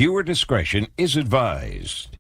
Viewer discretion is advised.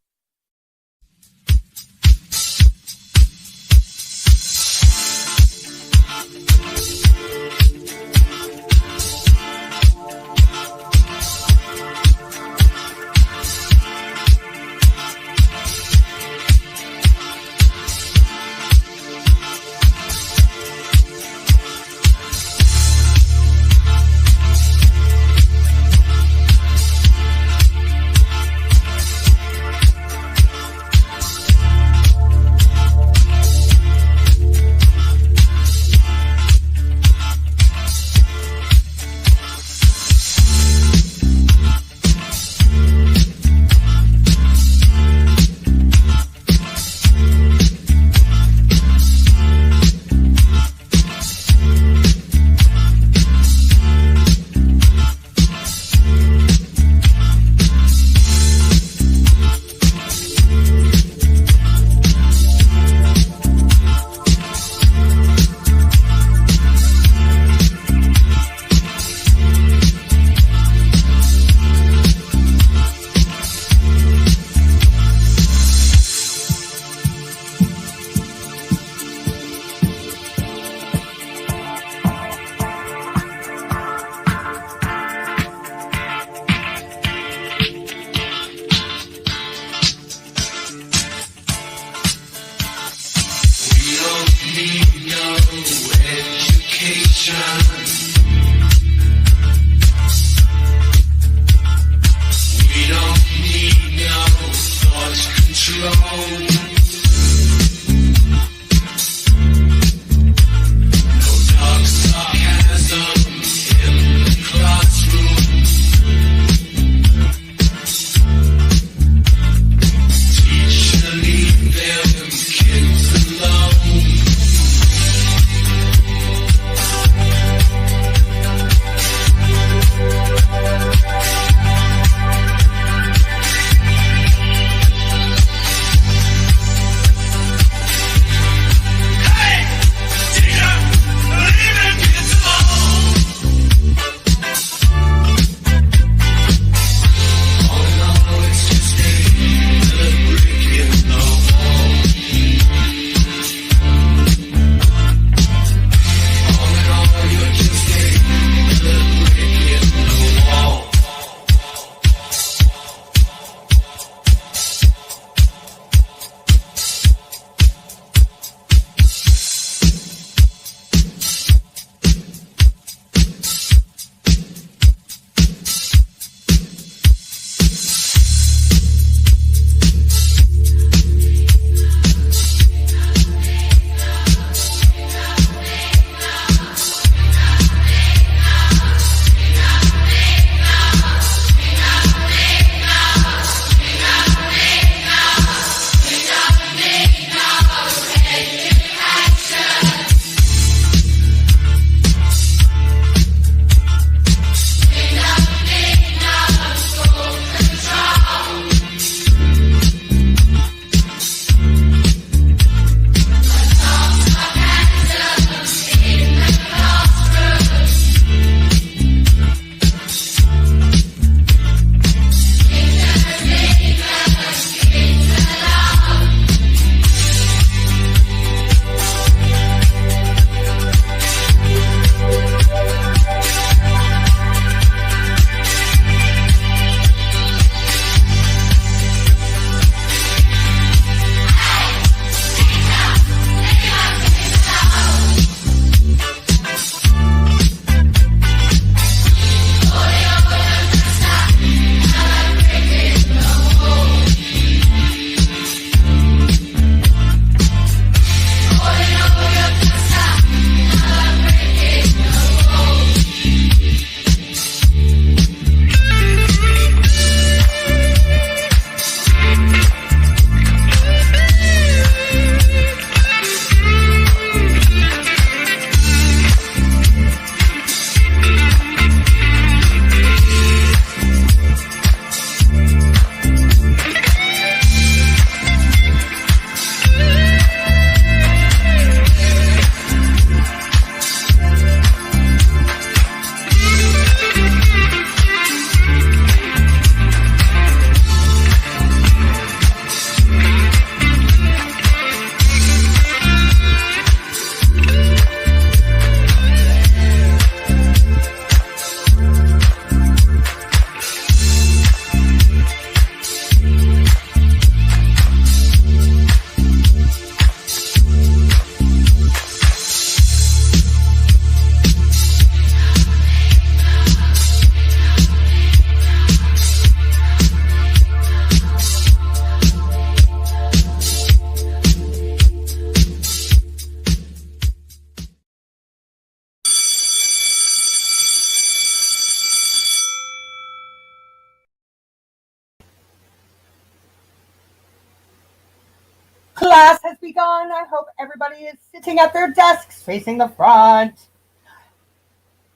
Class has begun. I hope everybody is sitting at their desks facing the front.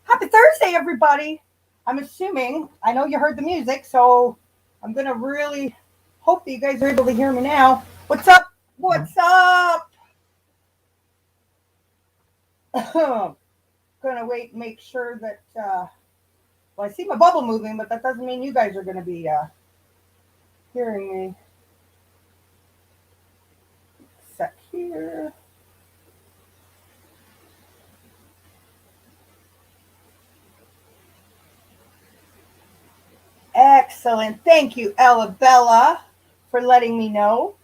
Happy Thursday, everybody. I'm assuming, I know you heard the music, so I'm going to really hope that you guys are able to hear me now. What's up? What's up? Going to wait and make sure that, well, I see my bubble moving, but that doesn't mean you guys are going to be hearing me. Sec here. Excellent. Thank you, Ella Bella, for letting me know.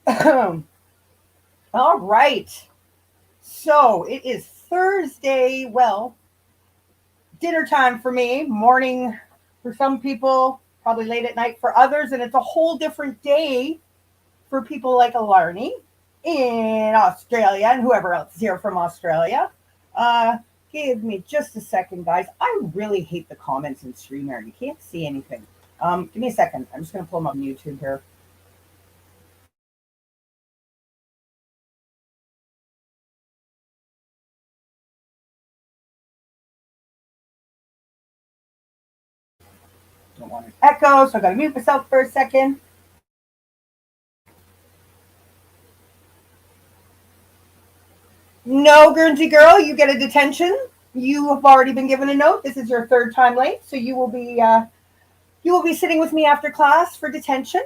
All right. So it is Thursday. Well, dinner time for me, morning for some people, probably late at night for others, and it's a whole different day for people like Alarni in Australia and whoever else is here from Australia. Give me just a second, guys. I really hate the comments in StreamYard. You can't see anything. Give me a second. I'm just going to pull them up on YouTube here. Don't want an echo, so I got to mute myself for a second. No, Guernsey girl, you get a detention. You have already been given a note. This is your third time late, so you will be sitting with me after class for detention.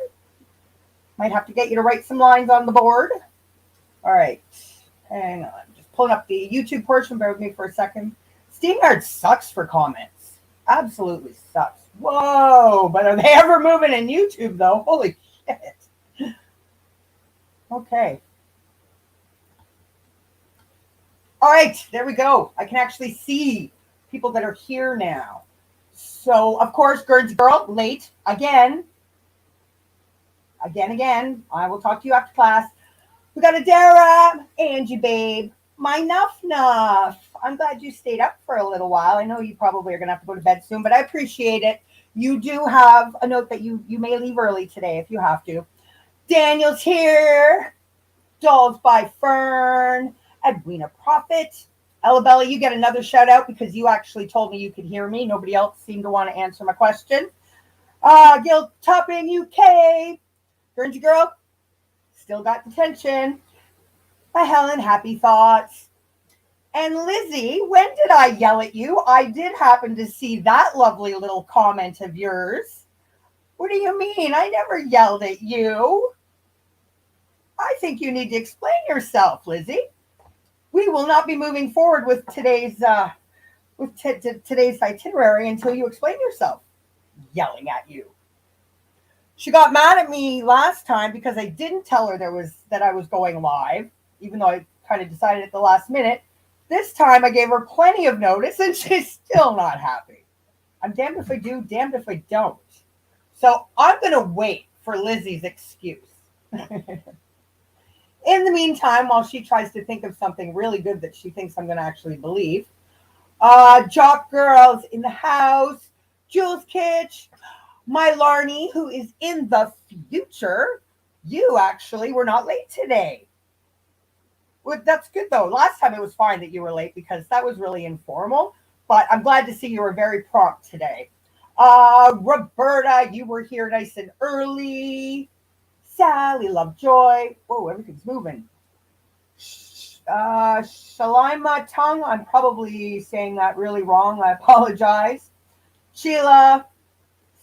Might have to get you to write some lines on the board. All right, hang on. Just pulling up the YouTube portion. Bear with me for a second. StreamYard sucks for comments. Absolutely sucks. Whoa, but are they ever moving in YouTube though? Holy shit. Okay. All right, there we go. I can actually see people that are here now. So, of course, Guernsey girl, late again. Again. I will talk to you after class. We got Adara, Angie, babe, my Nuff. I'm glad you stayed up for a little while. I know you probably are going to have to go to bed soon, but I appreciate it. You do have a note that you may leave early today if you have to. Daniel's here. Dolls by Fern. Edwina Prophet. Ella Bella, you get another shout out because you actually told me you could hear me. Nobody else seemed to want to answer my question. Guild Topping UK. Guernsey girl, still got detention. Helen, happy thoughts. And Lizzie, when did I yell at you? I did happen to see that lovely little comment of yours. What do you mean? I never yelled at you. I think you need to explain yourself, Lizzie. We will not be moving forward with today's today's itinerary until you explain yourself. Yelling at you. She got mad at me last time because I didn't tell her that I was going live, even though I kind of decided at the last minute. This time I gave her plenty of notice and she's still not happy. I'm damned if I do, damned if I don't. So I'm going to wait for Lizzie's excuse. In the meantime, while she tries to think of something really good that she thinks I'm going to actually believe, Jock Girls in the house, Jules Kitch, my Larnie, who is in the future. You actually were not late today. Well, that's good, though. Last time it was fine that you were late because that was really informal, but I'm glad to see you were very prompt today. Roberta, you were here nice and early. Sally Lovejoy. Whoa, everything's moving. Shalima Tongue. I'm probably saying that really wrong. I apologize. Sheila.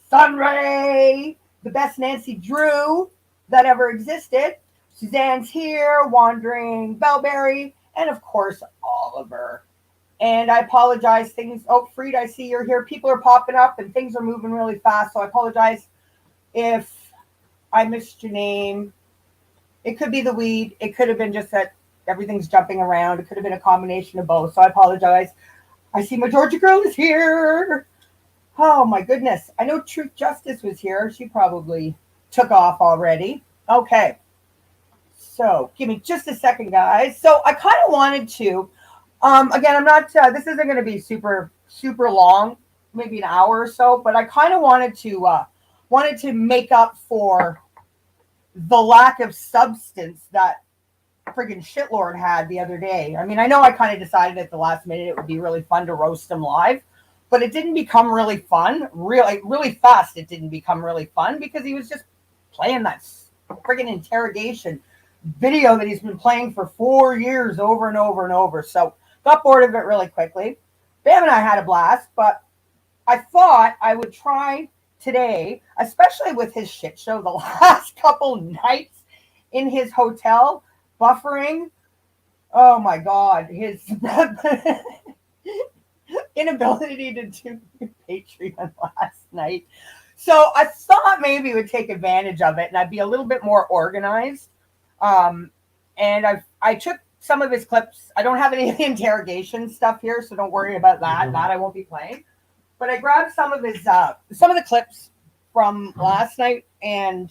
Sunray. The best Nancy Drew that ever existed. Suzanne's here. Wandering Bellberry. And, of course, Oliver. And I apologize. Freed, I see you're here. People are popping up and things are moving really fast. So I apologize if I missed your name. It could be the weed. It could have been just that everything's jumping around. It could have been a combination of both. So I apologize. I see my Georgia girl is here. Oh, my goodness. I know Truth Justice was here. She probably took off already. Okay. So give me just a second, guys. So I kind of wanted to, again, I'm not, this isn't going to be super, super long, maybe an hour or so, but I kind of wanted to make up for the lack of substance that friggin' shitlord had the other day. I mean, I know I kind of decided at the last minute it would be really fun to roast him live, but it didn't become really fun. Really fast, it didn't become really fun because he was just playing that friggin' interrogation video that he's been playing for 4 years over and over and over. So got bored of it really quickly. Bam and I had a blast, but I thought I would try today, especially with his shit show the last couple nights in his hotel, buffering. Oh my God, his inability to do Patreon last night. So I thought maybe we would take advantage of it and I'd be a little bit more organized. And I took some of his clips. I don't have any of the interrogation stuff here, so don't worry about that. That I won't be playing. But I grabbed some of his some of the clips from last night and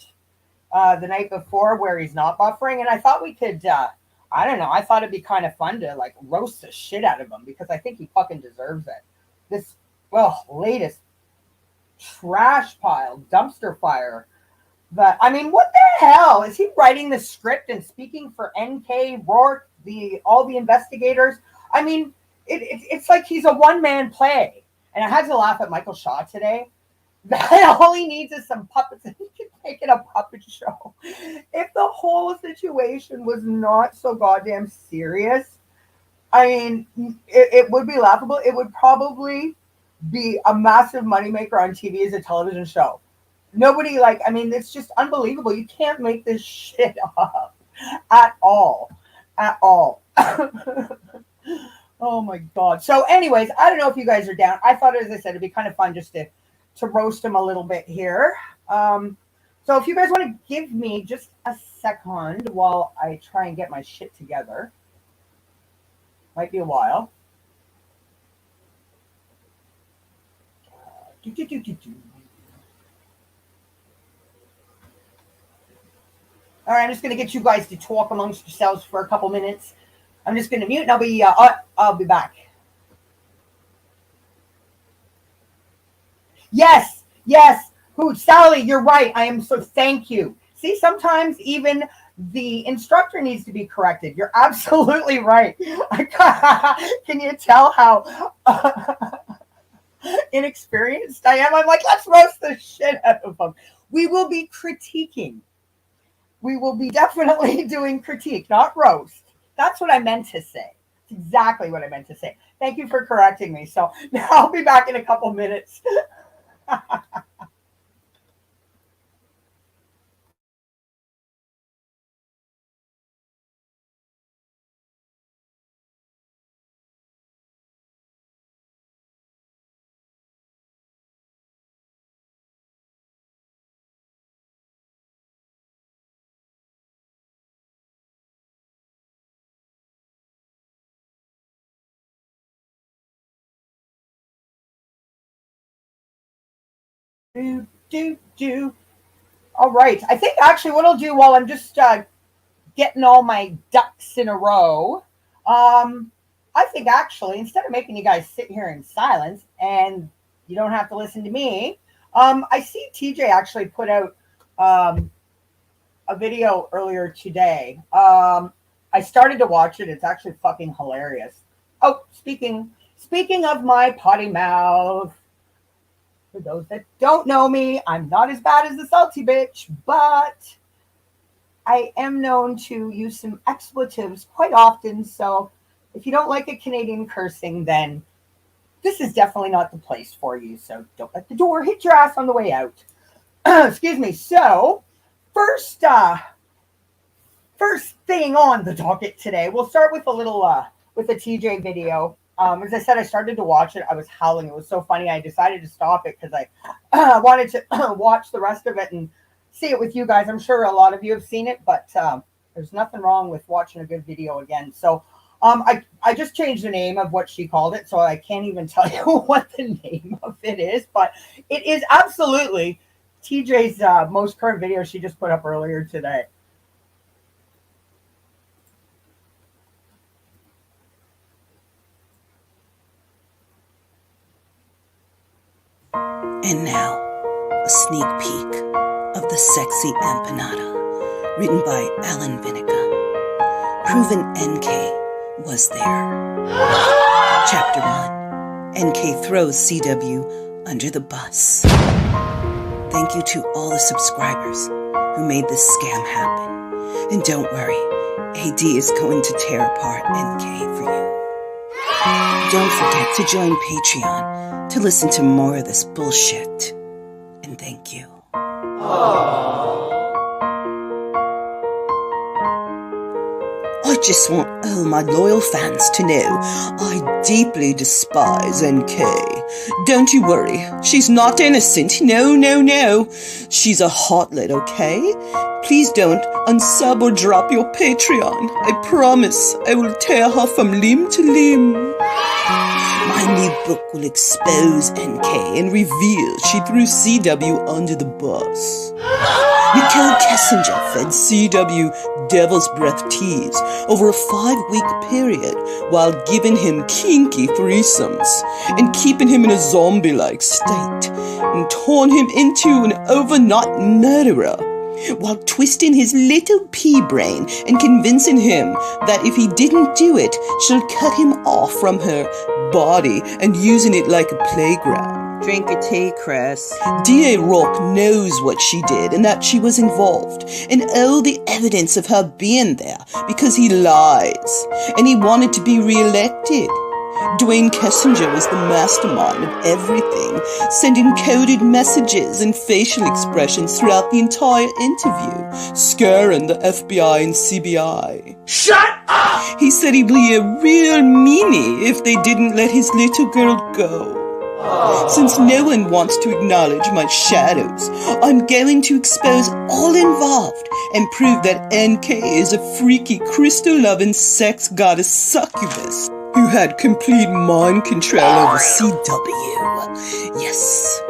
the night before where he's not buffering, and I thought we could. I don't know. I thought it'd be kind of fun to like roast the shit out of him because I think he fucking deserves it. This latest trash pile, dumpster fire. But I mean, what the hell is he writing the script and speaking for NK Rourke, all the investigators? I mean, it's like he's a one-man play. And I had to laugh at Michael Shaw today. That all he needs is some puppets and he can make it a puppet show. If the whole situation was not so goddamn serious, I mean, it would be laughable. It would probably be a massive moneymaker on TV as a television show. Nobody I mean, it's just unbelievable. You can't make this shit up at all. At all. Oh my God. So anyways, I don't know if you guys are down. I thought, as I said, it'd be kind of fun just to roast him a little bit here. So if you guys want to give me just a second while I try and get my shit together. Might be a while. All right, I'm just going to get you guys to talk amongst yourselves for a couple minutes. I'm just going to mute and I'll be back. Yes. Who, Sally, you're right. I am so thank you. See, sometimes even the instructor needs to be corrected. You're absolutely right. Can you tell how inexperienced I am? I'm like, let's roast the shit out of them. We will be critiquing. We will be definitely doing critique, not roast. That's what I meant to say. It's exactly what I meant to say. Thank you for correcting me. So now I'll be back in a couple minutes. All right. I think actually what I'll do while I'm just getting all my ducks in a row, I think actually instead of making you guys sit here in silence and you don't have to listen to me, I see TJ actually put out a video earlier today. I started to watch it. It's actually fucking hilarious. Oh, speaking of my potty mouth. For those that don't know me, I'm not as bad as the salty bitch, but I am known to use some expletives quite often. So if you don't like a Canadian cursing, then this is definitely not the place for you. So don't let the door hit your ass on the way out. Excuse me. So first thing on the docket today, we'll start with a little with a TJ video. As I said, I started to watch it. I was howling. It was so funny. I decided to stop it because I wanted to watch the rest of it and see it with you guys. I'm sure a lot of you have seen it, but there's nothing wrong with watching a good video again. So I just changed the name of what she called it, so I can't even tell you what the name of it is, but it is absolutely TJ's most current video she just put up earlier today. And now, a sneak peek of the sexy empanada written by Alan Vinegar. Proven NK was there. Chapter 1. NK throws CW under the bus. Thank you to all the subscribers who made this scam happen. And don't worry, AD is going to tear apart NK for you. Don't forget to join Patreon to listen to more of this bullshit. And thank you. I just want all my loyal fans to know I deeply despise NK. Don't you worry, she's not innocent. No, no, no. She's a hotlet, okay? Please don't unsub or drop your Patreon. I promise I will tear her from limb to limb. My new book will expose NK and reveal she threw CW under the bus. Nicole Kessinger fed CW Devil's Breath teas over a 5-week period while giving him kinky threesomes and keeping him in a zombie-like state and torn him into an overnight murderer while twisting his little pea brain and convincing him that if he didn't do it, she'll cut him off from her body and using it like a playground. Drink a tea, Chris. D.A. Rourke knows what she did and that she was involved and all the evidence of her being there because he lies and he wanted to be re-elected. Dwayne Kessinger was the mastermind of everything, sending coded messages and facial expressions throughout the entire interview, scaring the FBI and CBI. Shut up! He said he'd be a real meanie if they didn't let his little girl go. Since no one wants to acknowledge my shadows, I'm going to expose all involved and prove that NK is a freaky crystal-loving sex goddess succubus who had complete mind control over CW. Yes.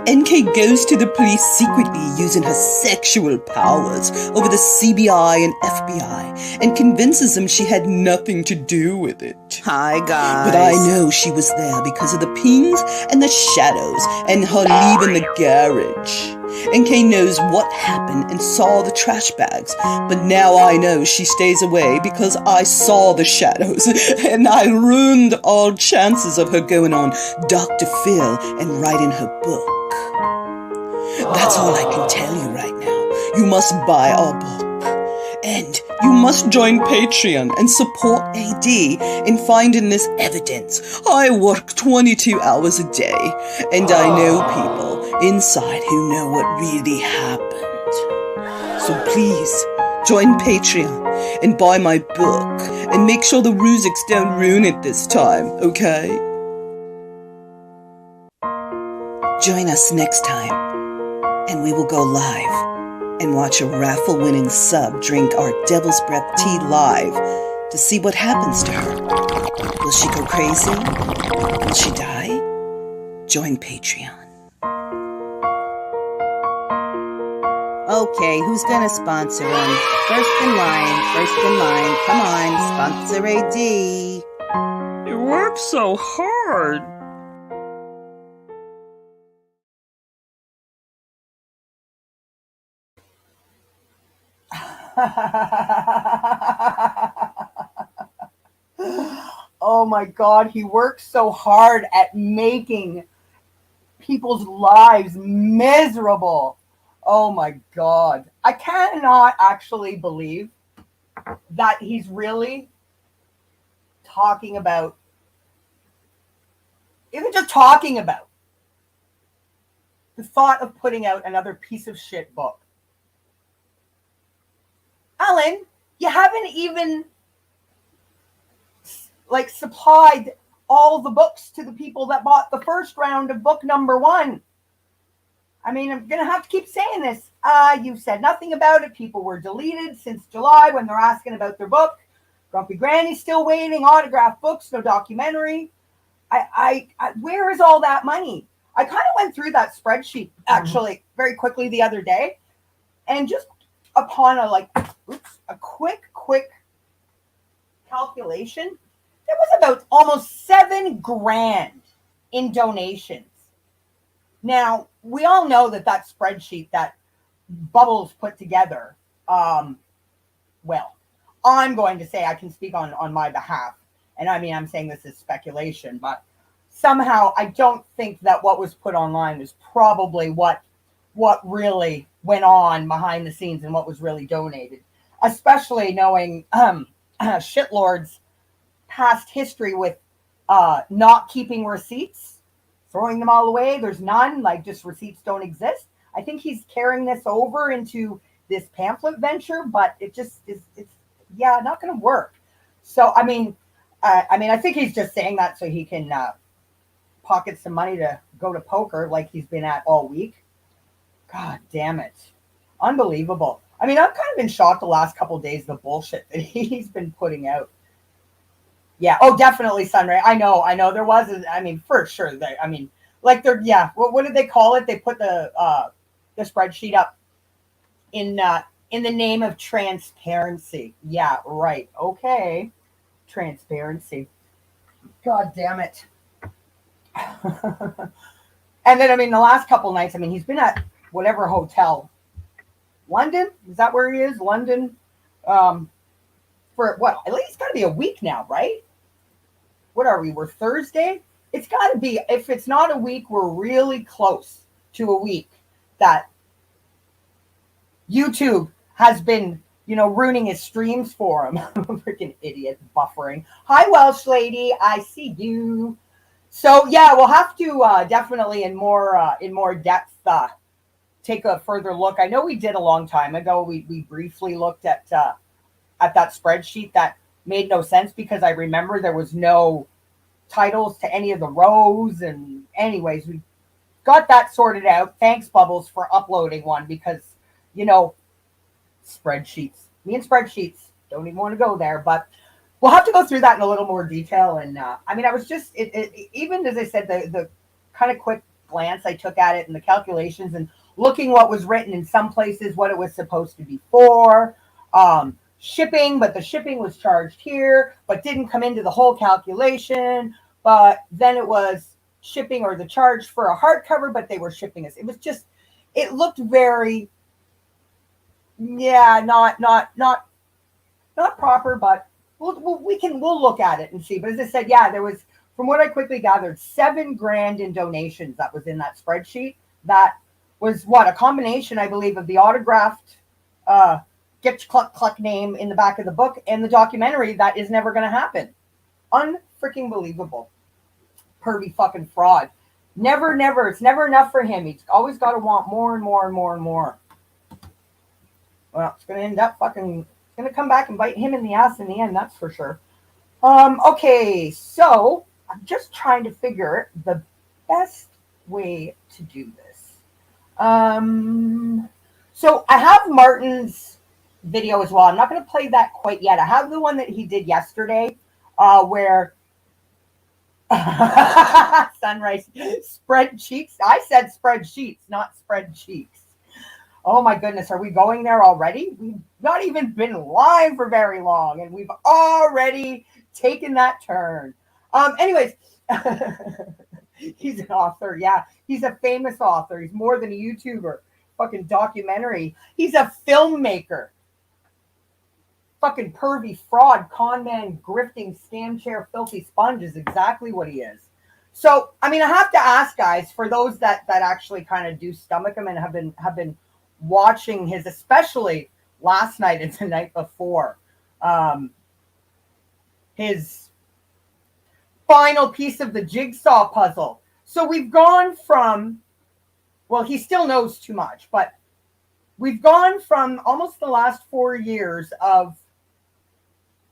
NK goes to the police secretly using her sexual powers over the CBI and FBI and convinces them she had nothing to do with it. Hi, guys. But I know she was there because of the pings and the shadows and her leaving the garage. NK knows what happened and saw the trash bags, but now I know she stays away because I saw the shadows and I ruined all chances of her going on Dr. Phil and writing her book. That's all I can tell you right now. You must buy our book. And you must join Patreon and support AD in finding this evidence. I work 22 hours a day, and I know people inside who know what really happened. So please, join Patreon and buy my book, and make sure the Ruziks don't ruin it this time, okay? Join us next time, and we will go live and watch a raffle-winning sub drink our Devil's Breath tea live to see what happens to her. Will she go crazy? Will she die? Join Patreon. Okay, who's gonna sponsor him? First in line. Come on, sponsor AD. You work so hard. Oh my God, he works so hard at making people's lives miserable. Oh my God. I cannot actually believe that he's really talking about, even just talking about the thought of putting out another piece of shit book. Alan, you haven't even supplied all the books to the people that bought the first round of book number 1. I mean, I'm going to have to keep saying this. You've said nothing about it. People were deleted since July when they're asking about their book. Grumpy Granny's still waiting. Autographed books, no documentary. Where is all that money? I kind of went through that spreadsheet actually very quickly the other day, and just upon a quick calculation, there was about almost $7,000 in donations. Now, we all know that spreadsheet that Bubbles put together Well, I'm going to say I can speak on my behalf. And I mean, I'm saying this is speculation, but somehow I don't think that what was put online was probably what really went on behind the scenes and what was really donated, especially knowing Shitlord's past history with not keeping receipts, throwing them all away. There's none, like just receipts don't exist. I think he's carrying this over into this pamphlet venture, but it just is, it's, yeah, not going to work. So, I mean, I think he's just saying that so he can pocket some money to go to poker like he's been at all week. God damn it. Unbelievable. I mean, I've kind of been shocked the last couple of days, the bullshit that he's been putting out. Yeah. Oh, definitely Sunray. I know. There was, I mean, for sure. I mean, like they're, yeah. What did they call it? They put the spreadsheet up in the name of transparency. Yeah. Right. Okay. Transparency. God damn it. And then, I mean, the last couple nights, I mean, he's been at whatever hotel. London? Is that where he is? London? For what? At least it's got to be a week now, right? What are we? We're Thursday? It's got to be, if it's not a week, we're really close to a week that YouTube has been, ruining his streams for him. Freaking idiot, buffering. Hi, Welsh lady. I see you. So yeah, we'll have to definitely in more depth take a further look. I know we did a long time ago. We briefly looked at that spreadsheet that made no sense because I remember there was no titles to any of the rows. And anyways, we got that sorted out. Thanks, Bubbles, for uploading one because spreadsheets. Me and spreadsheets don't even want to go there, but we'll have to go through that in a little more detail. And I mean, I was just, even as I said, the kind of quick glance I took at it and the calculations and looking what was written in some places, what it was supposed to be for, shipping, but the shipping was charged here, but didn't come into the whole calculation. But then it was shipping or the charge for a hardcover, but they were shipping us. It was just, it looked very, yeah, not proper, but we'll look at it and see. But as I said, yeah, there was, from what I quickly gathered, $7,000 in donations that was in that spreadsheet. That was what, a combination, I believe, of the autographed Get Your Cluck Cluck name in the back of the book and the documentary that is never going to happen. Unfreaking believable. Pervy fucking fraud. Never. It's never enough for him. He's always got to want more and more and more and more. Well, it's going to end up fucking, it's going to come back and bite him in the ass in the end, that's for sure. Okay, so I'm just trying to figure the best way to do this. So I have Martin's video as well. I'm not going to play that quite yet. I have the one that he did yesterday, where Sunrise spreadsheets. I said spreadsheets, not spreadsheets. Oh my goodness, are we going there already? We've not even been live for very long, and we've already taken that turn. Anyways, he's an author. Yeah, he's a famous author. He's more than a YouTuber. Fucking documentary. He's a filmmaker. Fucking pervy fraud, con man, grifting, scam chair, filthy sponge is exactly what he is. So, I mean, I have to ask, guys, for those that actually kind of do stomach him and have been watching his, especially last night and the night before, his final piece of the jigsaw puzzle. So we've gone from, well, he still knows too much, but we've gone from almost the last 4 years of,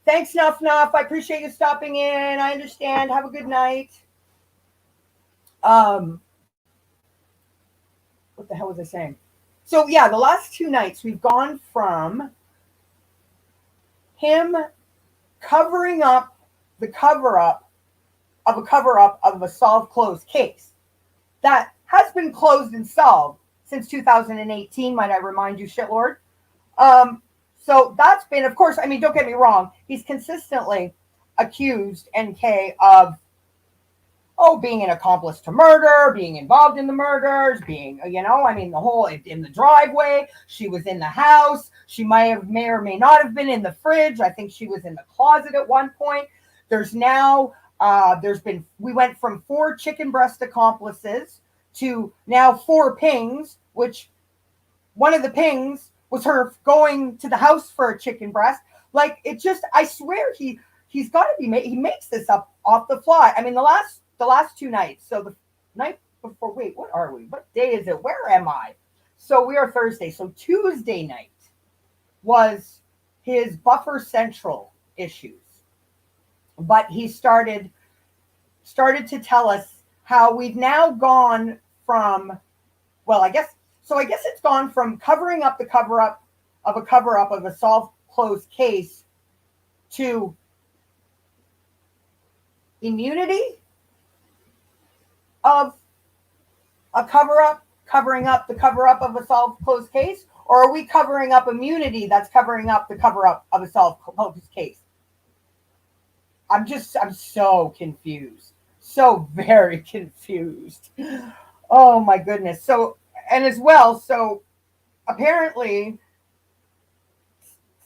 thanks, Nuff Nuff, I appreciate you stopping in, I understand, have a good night. What the hell was I saying? So yeah, the last 2 nights we've gone from him covering up the cover-up of a solved closed case that has been closed and solved since 2018, might I remind you, shitlord. So that's been, of course, I mean, don't get me wrong, he's consistently accused NK of being an accomplice to murder, being involved in the murders, being, the whole in the driveway. She was in the house. She may or may not have been in the fridge. I think she was in the closet at one point. We went from 4 chicken breast accomplices to now 4 pings, which one of the pings was her going to the house for a chicken breast. Like, it just, I swear he's got to be, he makes this up off the fly. I mean, the last 2 nights. So the night before, wait, what are we? What day is it? Where am I? So we are Thursday. So Tuesday night was his Buffer Central issues. But he started to tell us how we've now gone from, I guess it's gone from covering up the cover-up of a solved closed case to immunity of a covering up the cover-up of a solved closed case? Or are we covering up immunity that's covering up the cover-up of a solved closed case? I'm so confused. So very confused. Oh my goodness. So apparently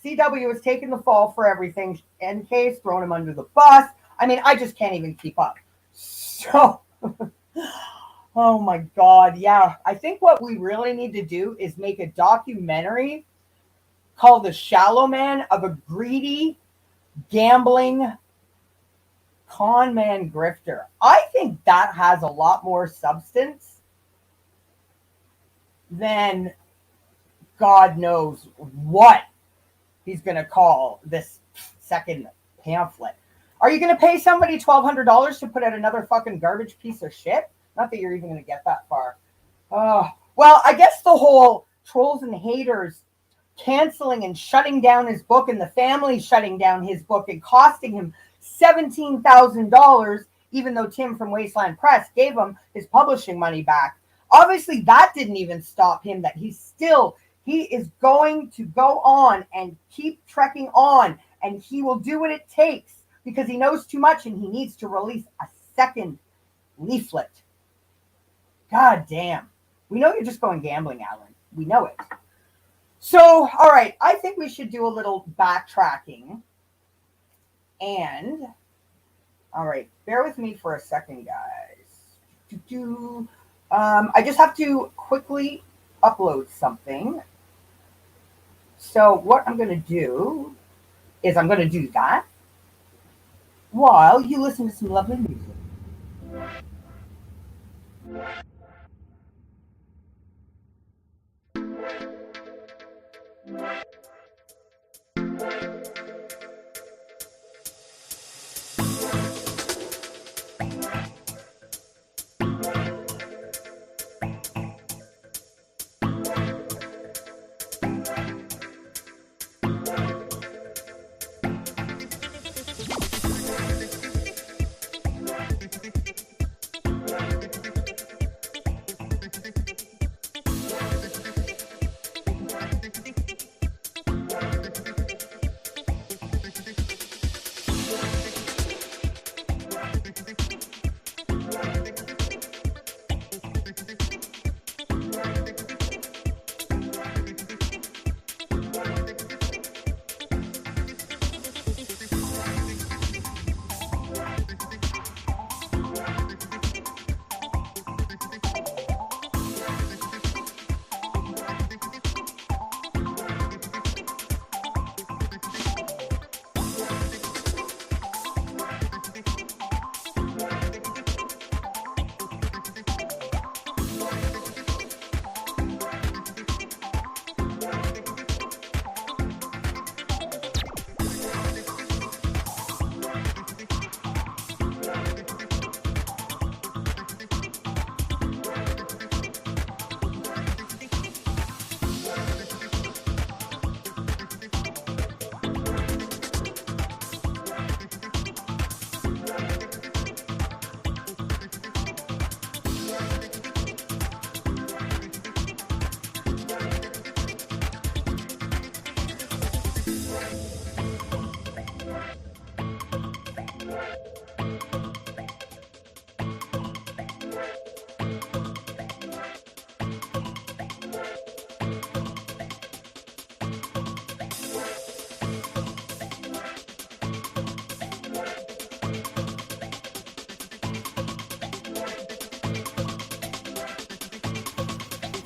CW has taken the fall for everything. NK's thrown him under the bus. I mean, I just can't even keep up. So, oh my God. Yeah. I think what we really need to do is make a documentary called The Shallow Man of a Greedy, Gambling, Con Man Grifter. I think that has a lot more substance than God knows what he's going to call this second pamphlet. Are you going to pay somebody $1,200 to put out another fucking garbage piece of shit? Not that you're even going to get that far. Well, I guess the whole trolls and haters canceling and shutting down his book and the family shutting down his book and costing him $17,000, even though Tim from Wasteland Press gave him his publishing money back. Obviously, that didn't even stop him, that he is going to go on and keep trekking on, and he will do what it takes because he knows too much and he needs to release a second leaflet. God damn. We know you're just going gambling, Alan. We know it. So, all right, I think we should do a little backtracking. And, all right, bear with me for a second, guys. I just have to quickly upload something. So what I'm going to do is I'm going to do that while you listen to some lovely music.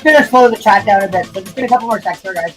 gonna slow the chat down a bit, so just get a couple more texts here, guys.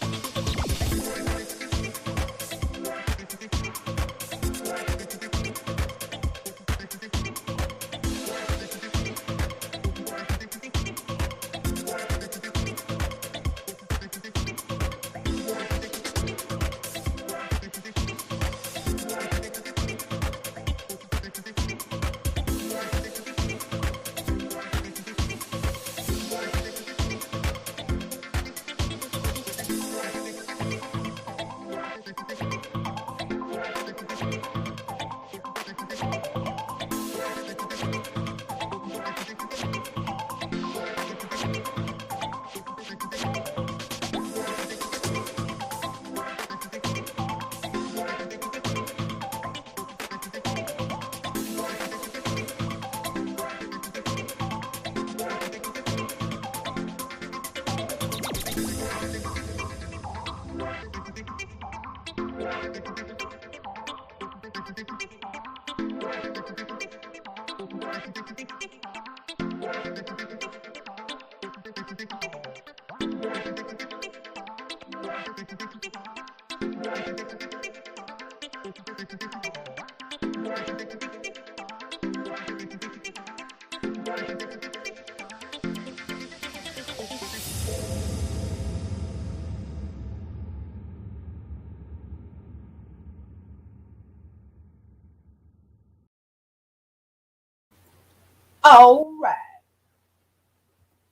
All right.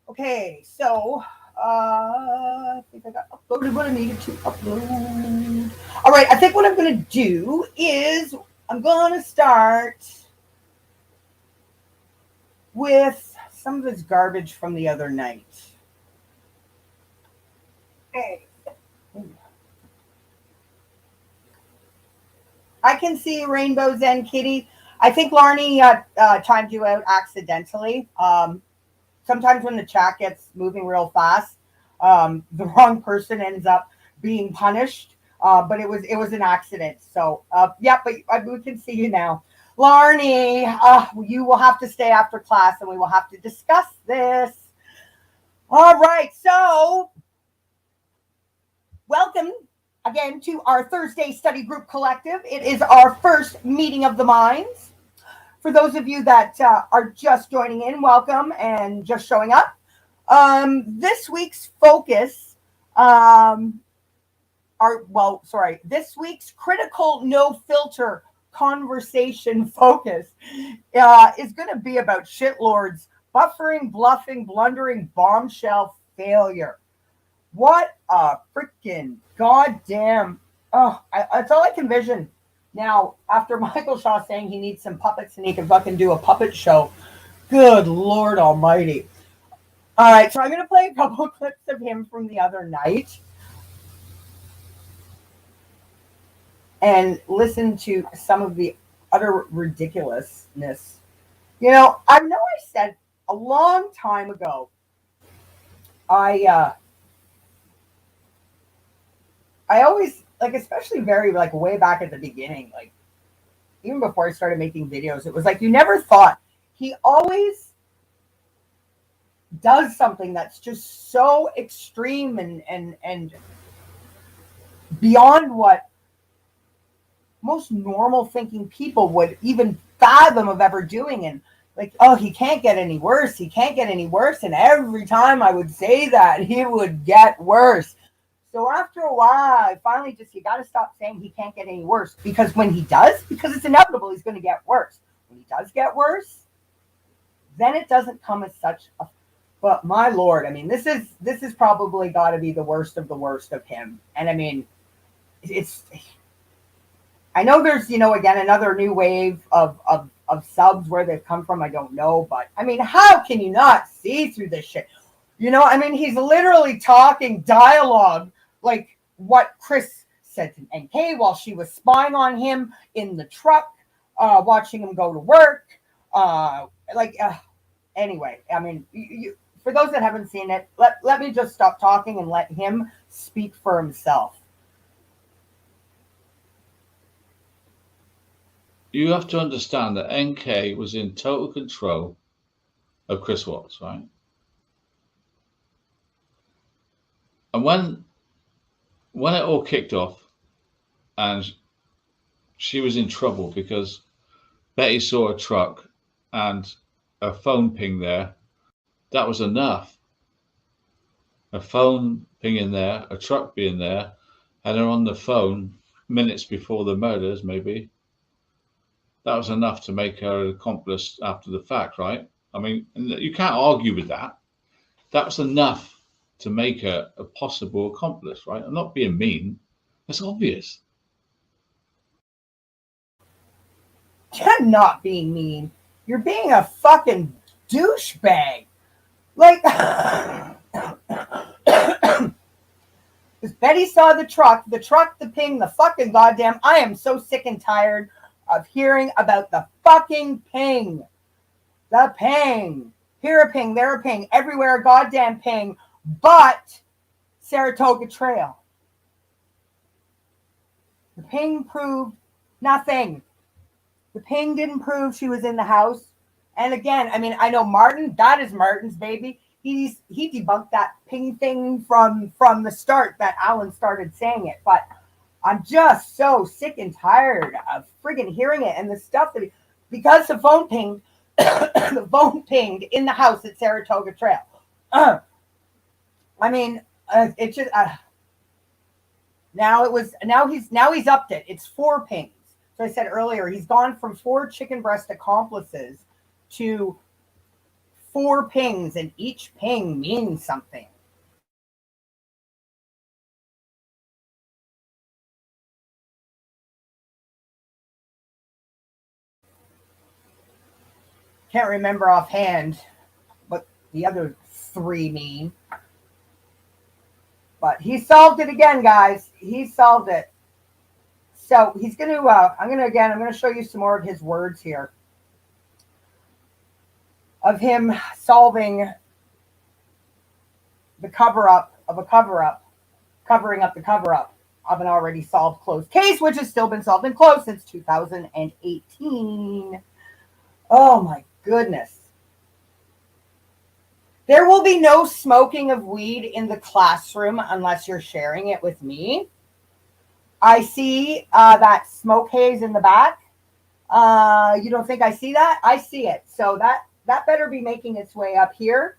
Okay, so I think I got uploaded what I needed to upload. All right, I think what I'm going to do is I'm going to start with some of his garbage from the other night. Okay. I can see rainbows and Kitty. I think Larnie timed you out accidentally. Sometimes when the chat gets moving real fast, the wrong person ends up being punished. But it was an accident. So yeah, but we can see you now. Larnie, you will have to stay after class and we will have to discuss this. All right, so welcome again to our Thursday Study Group Collective. It is our first meeting of the minds. For those of you that are just joining in, welcome and just showing up. This week's focus, this week's critical no filter conversation focus is going to be about shitlords, buffering, bluffing, blundering, bombshell failure. What a freaking goddamn, that's all I can vision. Now, after Michael Shaw saying he needs some puppets and he can fucking do a puppet show, good Lord almighty. All right, so I'm going to play a couple of clips of him from the other night and listen to some of the utter ridiculousness. You know, I said a long time ago, I always, like, especially very, like, way back at the beginning, like, even before I started making videos, it was like you never thought. He always does something that's just so extreme and beyond what most normal thinking people would even fathom of ever doing. And like, oh, he can't get any worse. He can't get any worse. And every time I would say that, he would get worse. So after a while, I finally you got to stop saying he can't get any worse, because when he does, because it's inevitable, he's going to get worse. When he does get worse, then it doesn't come as such a, but my Lord, I mean, this is probably got to be the worst of him. And I mean, I know there's, again, another new wave of subs where they've come from. I don't know, but I mean, how can you not see through this shit? I mean, he's literally talking dialogue like what Chris said to NK while she was spying on him in the truck, watching him go to work. Anyway, I mean, for those that haven't seen it, let me just stop talking and let him speak for himself. You have to understand that NK was in total control of Chris Watts, right? And when it all kicked off, and she was in trouble because Betty saw a truck and a phone ping there, that was enough. A phone pinging there, a truck being there, and her on the phone minutes before the murders, maybe. That was enough to make her an accomplice after the fact, right? I mean, you can't argue with that. That was enough to make her a possible accomplice, right? I'm not being mean. It's obvious. You're not being mean. You're being a fucking douchebag. Like, because Betty saw the truck, the ping, the fucking goddamn. I am so sick and tired of hearing about the fucking ping. The ping. Here a ping, there a ping, everywhere a goddamn ping, but Saratoga Trail. The ping proved nothing. The ping didn't prove she was in the house. And again, I mean, I know Martin, that is Martin's baby. He debunked that ping thing from the start that Alan started saying it. But I'm just so sick and tired of friggin' hearing it. And the stuff that, because the phone pinged, the phone pinged in the house at Saratoga Trail. I mean, it just, now he's upped it. It's 4 pings. So I said earlier, he's gone from 4 chicken breast accomplices to 4 pings, and each ping means something. Can't remember offhand what the other 3 mean. But he solved it again, guys. He solved it. So he's going to, I'm going to show you some more of his words here. Of him solving the cover-up of a cover-up, covering up the cover-up of an already solved closed case, which has still been solved and closed since 2018. Oh my goodness. There will be no smoking of weed in the classroom unless you're sharing it with me. I see that smoke haze in the back. You don't think I see that? I see it. So that better be making its way up here.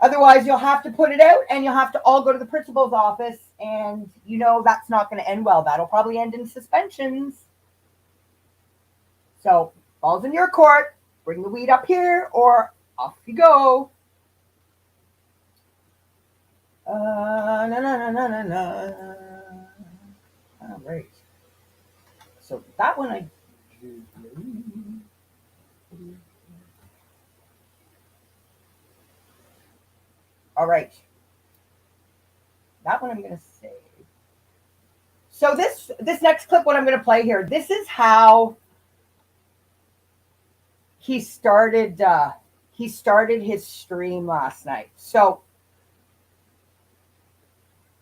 Otherwise, you'll have to put it out and you'll have to all go to the principal's office. And you know that's not going to end well. That'll probably end in suspensions. So, ball's in your court. Bring the weed up here or off you go. No. All right. So that one I do. All right. That one I'm going to save. So this next clip, what I'm going to play here, this is how he started his stream last night. So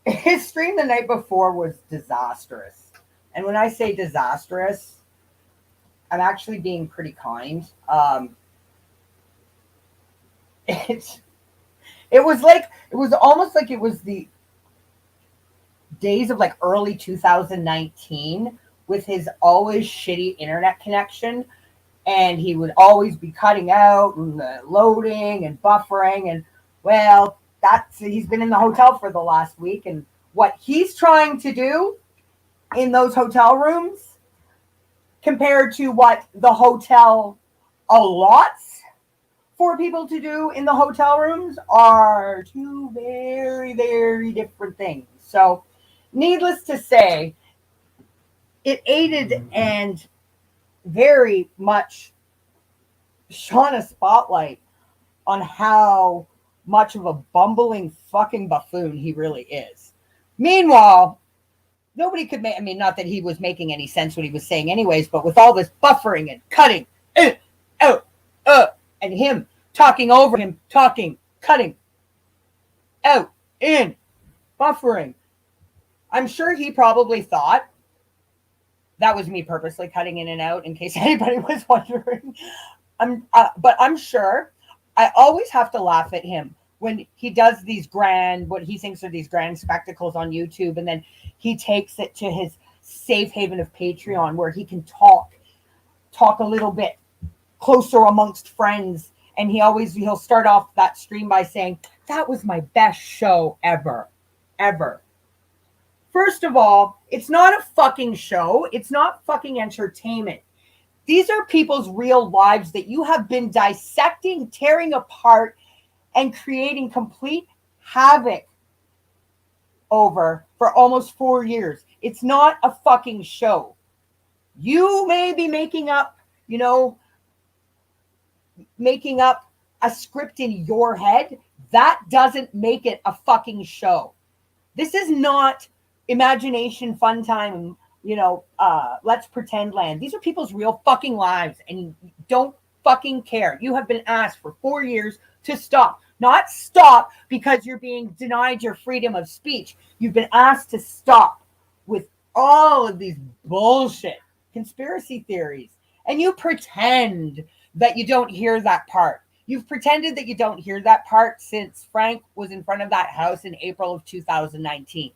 his stream the night before was disastrous. And when I say disastrous, I'm actually being pretty kind. It was almost like it was the days of like early 2019 with his always shitty internet connection. And he would always be cutting out and loading and buffering. And well, he's been in the hotel for the last week. And what he's trying to do in those hotel rooms compared to what the hotel allots for people to do in the hotel rooms are 2 very, very different things. So needless to say, it aided and very much shone a spotlight on how much of a bumbling fucking buffoon he really is. Meanwhile, nobody could make, I mean, not that he was making any sense what he was saying anyways, but with all this buffering and cutting, and him talking over him, talking, cutting, out, in, buffering. I'm sure he probably thought that was me purposely cutting in and out in case anybody was wondering. But I'm sure I always have to laugh at him when he does these grand, what he thinks are these grand spectacles on YouTube, and then he takes it to his safe haven of Patreon where he can talk a little bit closer amongst friends. And he'll start off that stream by saying, that was my best show ever. First of all, it's not a fucking show. It's not fucking entertainment. These are people's real lives that you have been dissecting, tearing apart, and creating complete havoc over for almost 4 years. It's not a fucking show. You may be making up a script in your head. That doesn't make it a fucking show. This is not imagination fun time, let's pretend land. These are people's real fucking lives, and don't fucking care. You have been asked for 4 years to stop. Not stop because you're being denied your freedom of speech. You've been asked to stop with all of these bullshit conspiracy theories. And you pretend that you don't hear that part. You've pretended that you don't hear that part since Frank was in front of that house in April of 2019.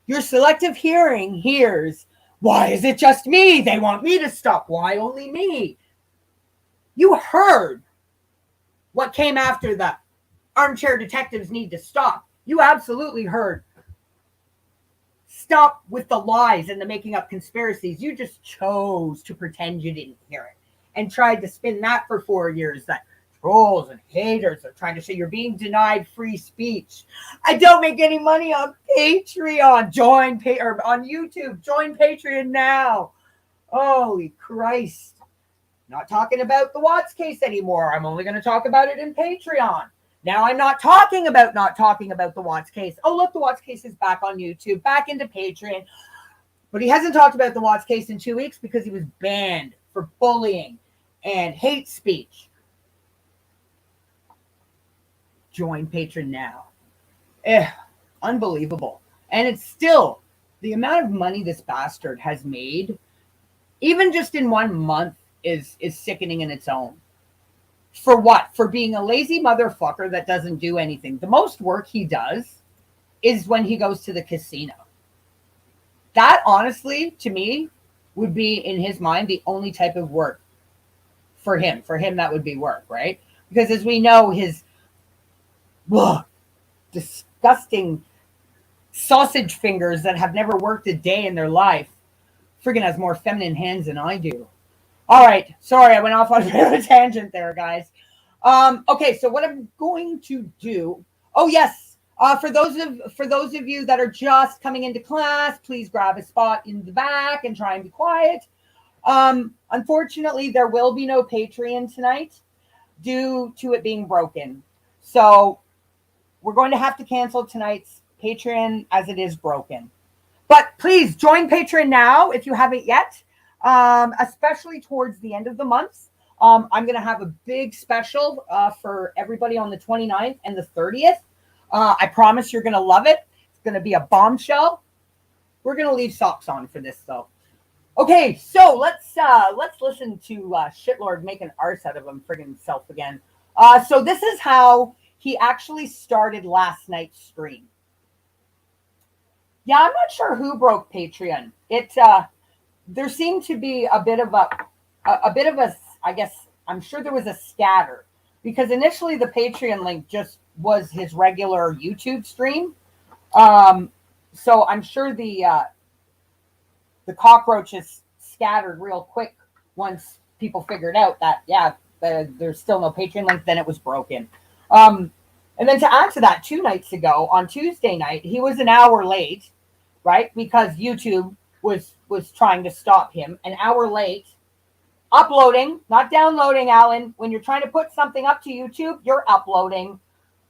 Your selective hearing hears, why is it just me? They want me to stop. Why only me? You heard what came after the armchair detectives need to stop. You absolutely heard. Stop with the lies and the making up conspiracies. You just chose to pretend you didn't hear it and tried to spin that for 4 years. That trolls and haters are trying to say you're being denied free speech. I don't make any money on Patreon. Or on YouTube. Join Patreon now. Holy Christ. Not talking about the Watts case anymore. I'm only going to talk about it in Patreon. Now I'm not talking about the Watts case. Oh, look, the Watts case is back on YouTube, back into Patreon. But he hasn't talked about the Watts case in 2 weeks because he was banned for bullying and hate speech. Join Patreon now. Unbelievable. And it's still the amount of money this bastard has made, even just in 1 month, is sickening in its own. For what? For being a lazy motherfucker that doesn't do anything. The most work he does is when he goes to the casino. That, honestly, to me, would be, in his mind, the only type of work for him. For him, that would be work, right? Because as we know, his disgusting sausage fingers that have never worked a day in their life friggin' has more feminine hands than I do. All right. Sorry, I went off on a bit of a tangent there, guys. Okay, so what I'm going to do. Oh, yes. For those of you that are just coming into class, please grab a spot in the back and try and be quiet. Unfortunately, there will be no Patreon tonight due to it being broken. So we're going to have to cancel tonight's Patreon as it is broken. But please join Patreon now if you haven't yet. Especially towards the end of the month. I'm going to have a big special for everybody on the 29th and the 30th. I promise you're going to love it. It's going to be a bombshell. We're going to leave socks on for this, though. Okay, so let's listen to Shitlord make an arse out of him friggin' self again. So this is how he actually started last night's stream. Yeah, I'm not sure who broke Patreon. There seemed to be a bit of a, I guess, I'm sure there was a scatter, because initially the Patreon link just was his regular YouTube stream. So I'm sure the cockroaches scattered real quick once people figured out that, there's still no Patreon link, then it was broken. And then to add to that, 2 nights ago, on Tuesday night, he was an hour late, right? Because YouTube was trying to stop him, an hour late, uploading, not downloading, Alan. When you're trying to put something up to YouTube, you're uploading.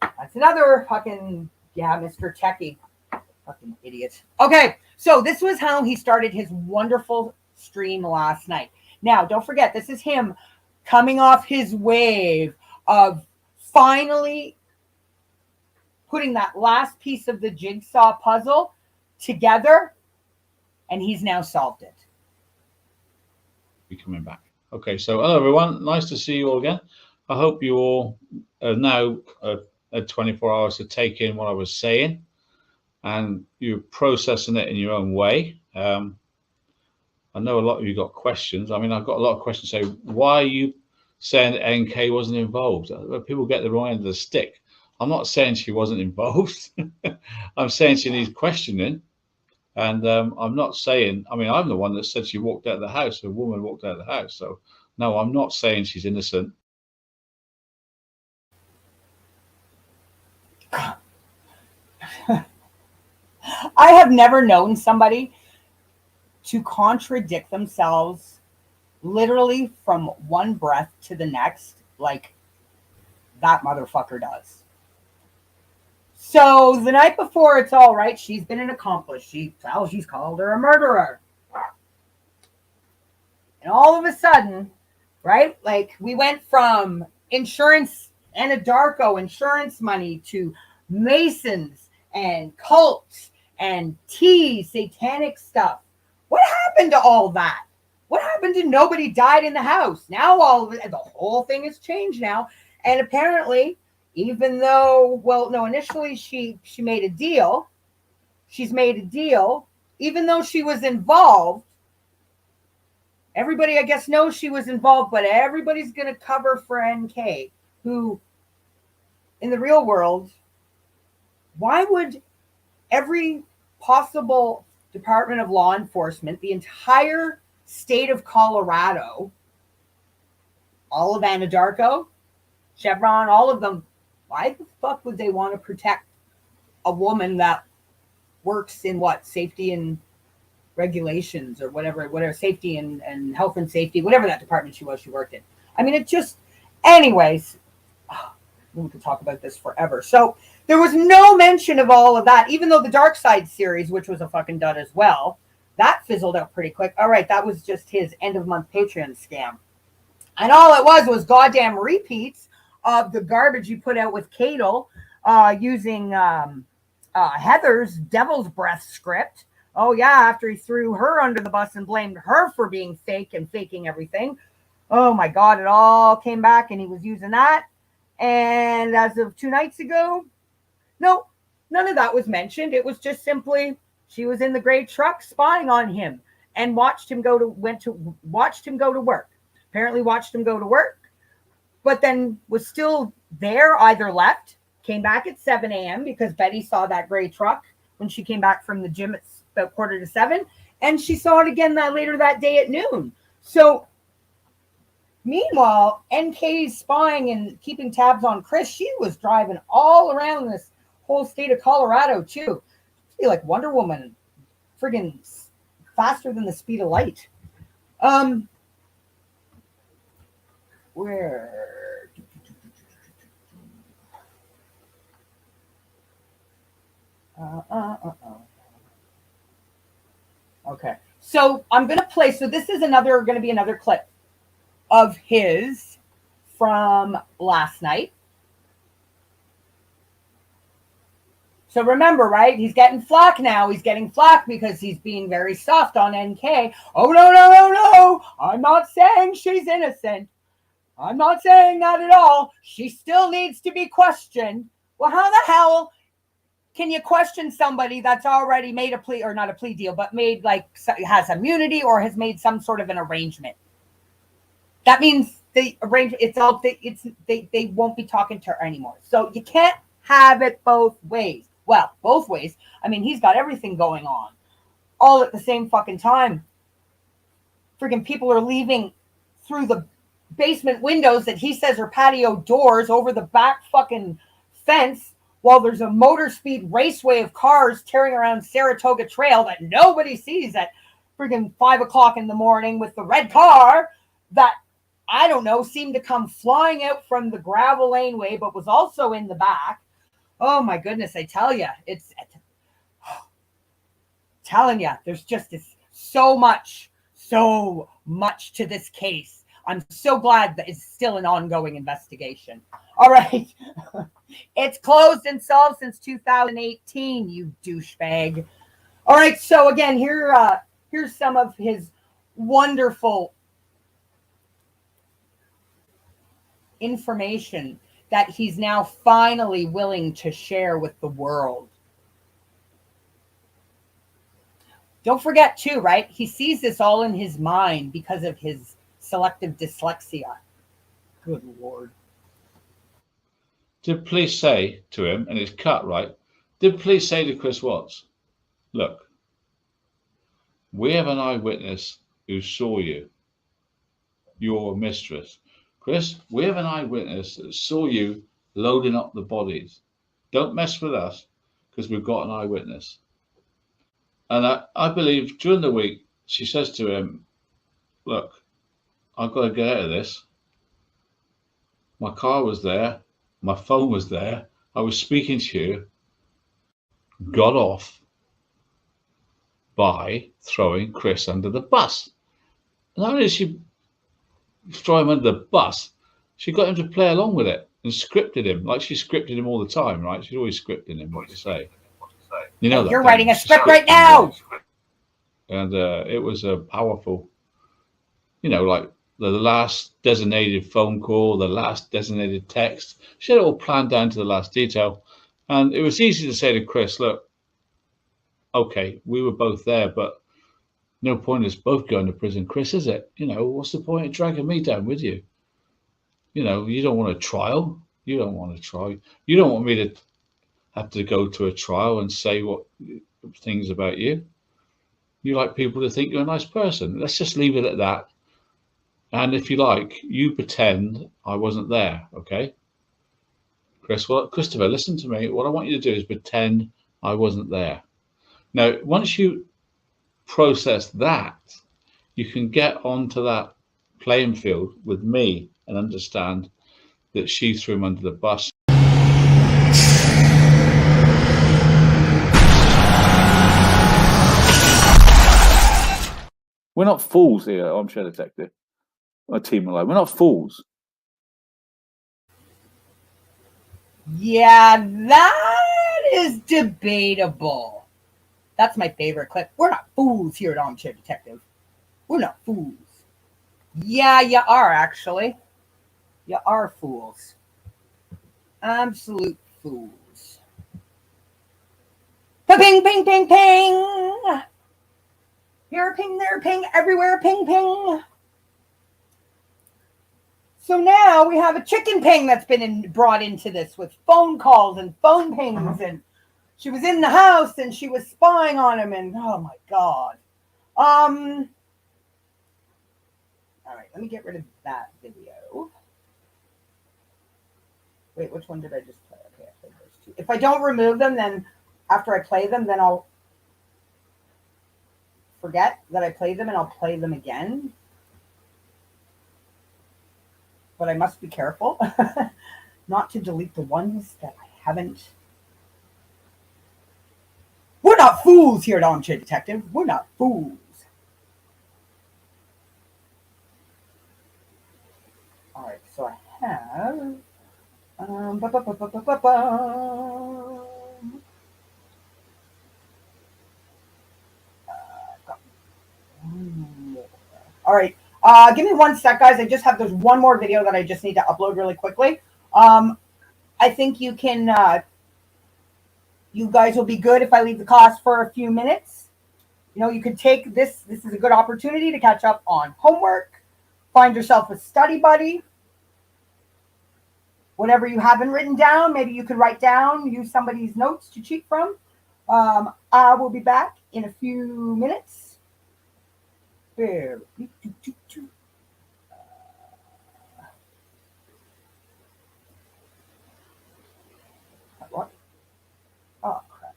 That's another fucking, Mr. Techie. Fucking idiot. Okay, so this was how he started his wonderful stream last night. Now, don't forget, this is him coming off his wave of finally putting that last piece of the jigsaw puzzle together. And he's now solved it. Be coming back. Okay, so hello everyone. Nice to see you all again. I hope you all are now had 24 hours to take in what I was saying, and you're processing it in your own way. I know a lot of you got questions. I mean, I've got a lot of questions. Say, why are you saying that NK wasn't involved? People get the wrong end of the stick. I'm not saying she wasn't involved. I'm saying she needs questioning. And I'm not saying, I mean, I'm the one that said she walked out of the house. A woman walked out of the house. So, no, I'm not saying she's innocent. I have never known somebody to contradict themselves literally from one breath to the next like that motherfucker does. So the night before, it's all right. She's been an accomplice. She's called her a murderer. And all of a sudden, right? Like we went from insurance, Anadarko insurance money to Masons and cults and tea, satanic stuff. What happened to all that? What happened to nobody died in the house? Now all of it, the whole thing has changed now. And apparently, even though, well, no, initially she made a deal. She's made a deal. Even though she was involved, everybody, I guess, knows she was involved, but everybody's going to cover for NK, who, in the real world, why would every possible Department of Law Enforcement, the entire state of Colorado, all of Anadarko, Chevron, all of them, why the fuck would they want to protect a woman that works in what, safety and regulations or whatever safety and health and safety, whatever that department she worked in. I mean, it just, anyways, we could talk about this forever. So there was no mention of all of that, even though the Dark Side series, which was a fucking dud as well, that fizzled out pretty quick. All right, that was just his end of month Patreon scam. And all it was goddamn repeats of the garbage you put out with Cadle using Heather's Devil's Breath script. Oh, yeah, after he threw her under the bus and blamed her for being fake and faking everything. Oh, my God, it all came back and he was using that. And as of 2 nights ago, no, none of that was mentioned. It was just simply she was in the gray truck spying on him and watched him go to work. Apparently watched him go to work, but then was still there, either left, came back at 7 a.m. because Betty saw that gray truck when she came back from the gym at about 6:45, and she saw it again later that day at noon. So meanwhile, NK's spying and keeping tabs on Chris. She was driving all around this whole state of Colorado too. Be like Wonder Woman, friggin' faster than the speed of light. Where? Okay, so I'm gonna play. So this is going to be another clip of his from last night. So remember, right? He's getting flack now. He's getting flack because he's being very soft on NK. Oh, no. I'm not saying she's innocent. I'm not saying that at all. She still needs to be questioned. Well, how the hell can you question somebody that's already made a plea, or not a plea deal, but made has immunity or has made some sort of an arrangement? That means the arrangement, they won't be talking to her anymore. So you can't have it both ways. Well, both ways. I mean, he's got everything going on all at the same fucking time. Freaking people are leaving through the basement windows that he says are patio doors over the back fucking fence, while there's a motor speed raceway of cars tearing around Saratoga Trail that nobody sees at freaking 5 o'clock in the morning with the red car that, I don't know, seemed to come flying out from the gravel laneway, but was also in the back. Oh my goodness, I tell you, telling you, there's just so much to this case. I'm so glad that it's still an ongoing investigation. All right. It's closed and solved since 2018, you douchebag. All right. So again, here's some of his wonderful information that he's now finally willing to share with the world. Don't forget, too, right? He sees this all in his mind because of his selective dyslexia. Good Lord. Did police say to him, and it's cut, right? Did police say to Chris Watts, look, we have an eyewitness who saw you, your mistress. Chris, we have an eyewitness that saw you loading up the bodies. Don't mess with us because we've got an eyewitness. And I believe during the week, she says to him, look, I've got to get out of this. My car was there. My phone was there. I was speaking to you. Got off by throwing Chris under the bus. Not only did she throw him under the bus, she got him to play along with it and scripted him like she scripted him all the time, right? She's always scripting him what to say. You know that. You're writing a script right now. And it was a powerful, like the last designated phone call, the last designated text. She had it all planned down to the last detail. And it was easy to say to Chris, look, okay, we were both there, but no point in us both going to prison, Chris, is it? What's the point of dragging me down with you? You don't want a trial. You don't want a trial. You don't want me to have to go to a trial and say what things about you. You like people to think you're a nice person. Let's just leave it at that. And if you like, you pretend I wasn't there, okay? Christopher, listen to me. What I want you to do is pretend I wasn't there. Now, once you process that, you can get onto that playing field with me and understand that she threw him under the bus. We're not fools here, Armchair Detective. A team alone. We're not fools. Yeah, that is debatable. That's my favorite clip. We're not fools here at Armchair Detective. We're not fools. Yeah, you are, actually. You are fools. Absolute fools. Ping, ping, ping, ping. Here, ping, there, ping, everywhere, ping, ping. So now we have a chicken ping that's been brought into this with phone calls and phone pings, and she was in the house and she was spying on him, and oh my God. All right, let me get rid of that video. Wait, which one did I just play? Okay, I played those two. If I don't remove them, then after I play them, then I'll forget that I played them and I'll play them again. But I must be careful not to delete the ones that I haven't. We're not fools here at Armchair Detective. We're not fools. All right, so I have. All right. Give me 1 sec, guys. I just have there's one more video that I just need to upload really quickly. I think you can. You guys will be good if I leave the class for a few minutes. You could take this. This is a good opportunity to catch up on homework. Find yourself a study buddy. Whatever you haven't written down, maybe you could write down, use somebody's notes to cheat from. I will be back in a few minutes. What? Oh, crap.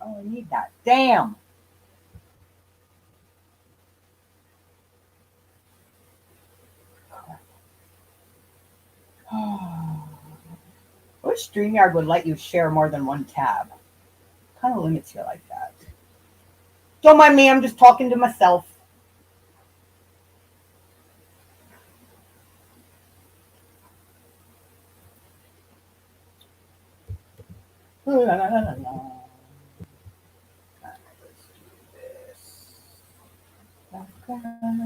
Oh, I need that. Damn. I wish StreamYard would let you share more than one tab. Kind of limits you like that. Don't mind me, I'm just talking to myself. La, la, la, la, la. All right, let's do this. Okay.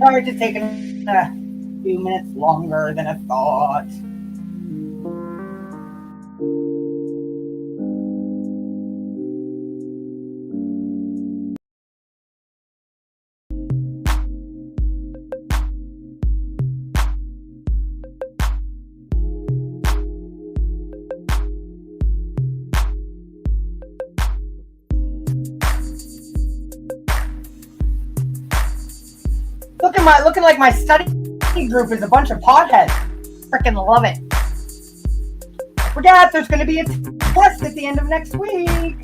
Sorry, just taking a few minutes longer than I thought. Looking like my study group is a bunch of potheads. Freaking love it. Forget there's going to be a test at the end of next week.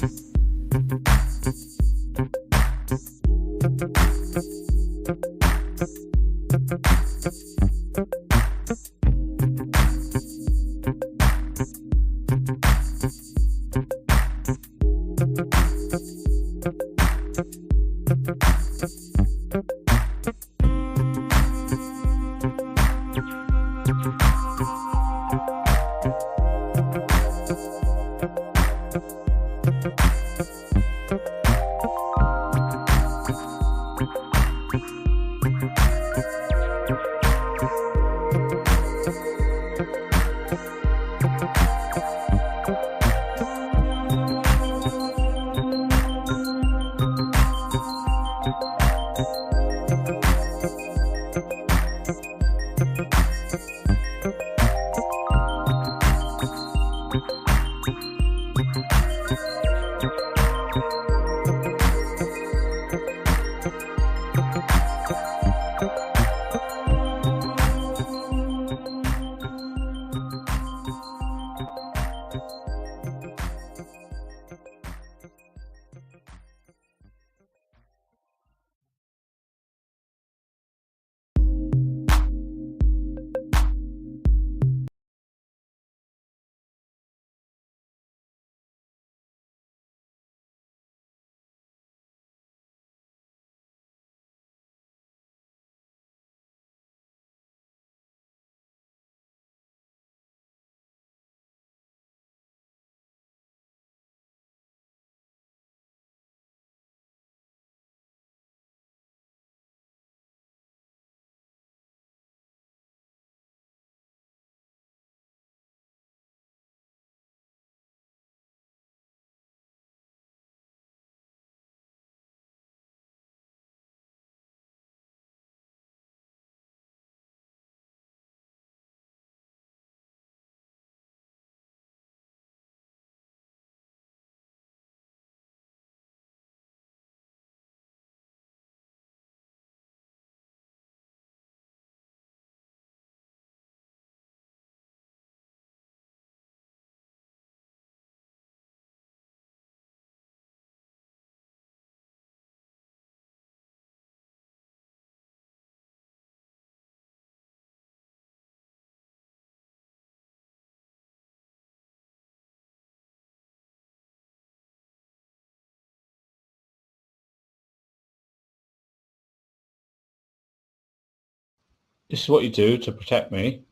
this is what you do to protect me.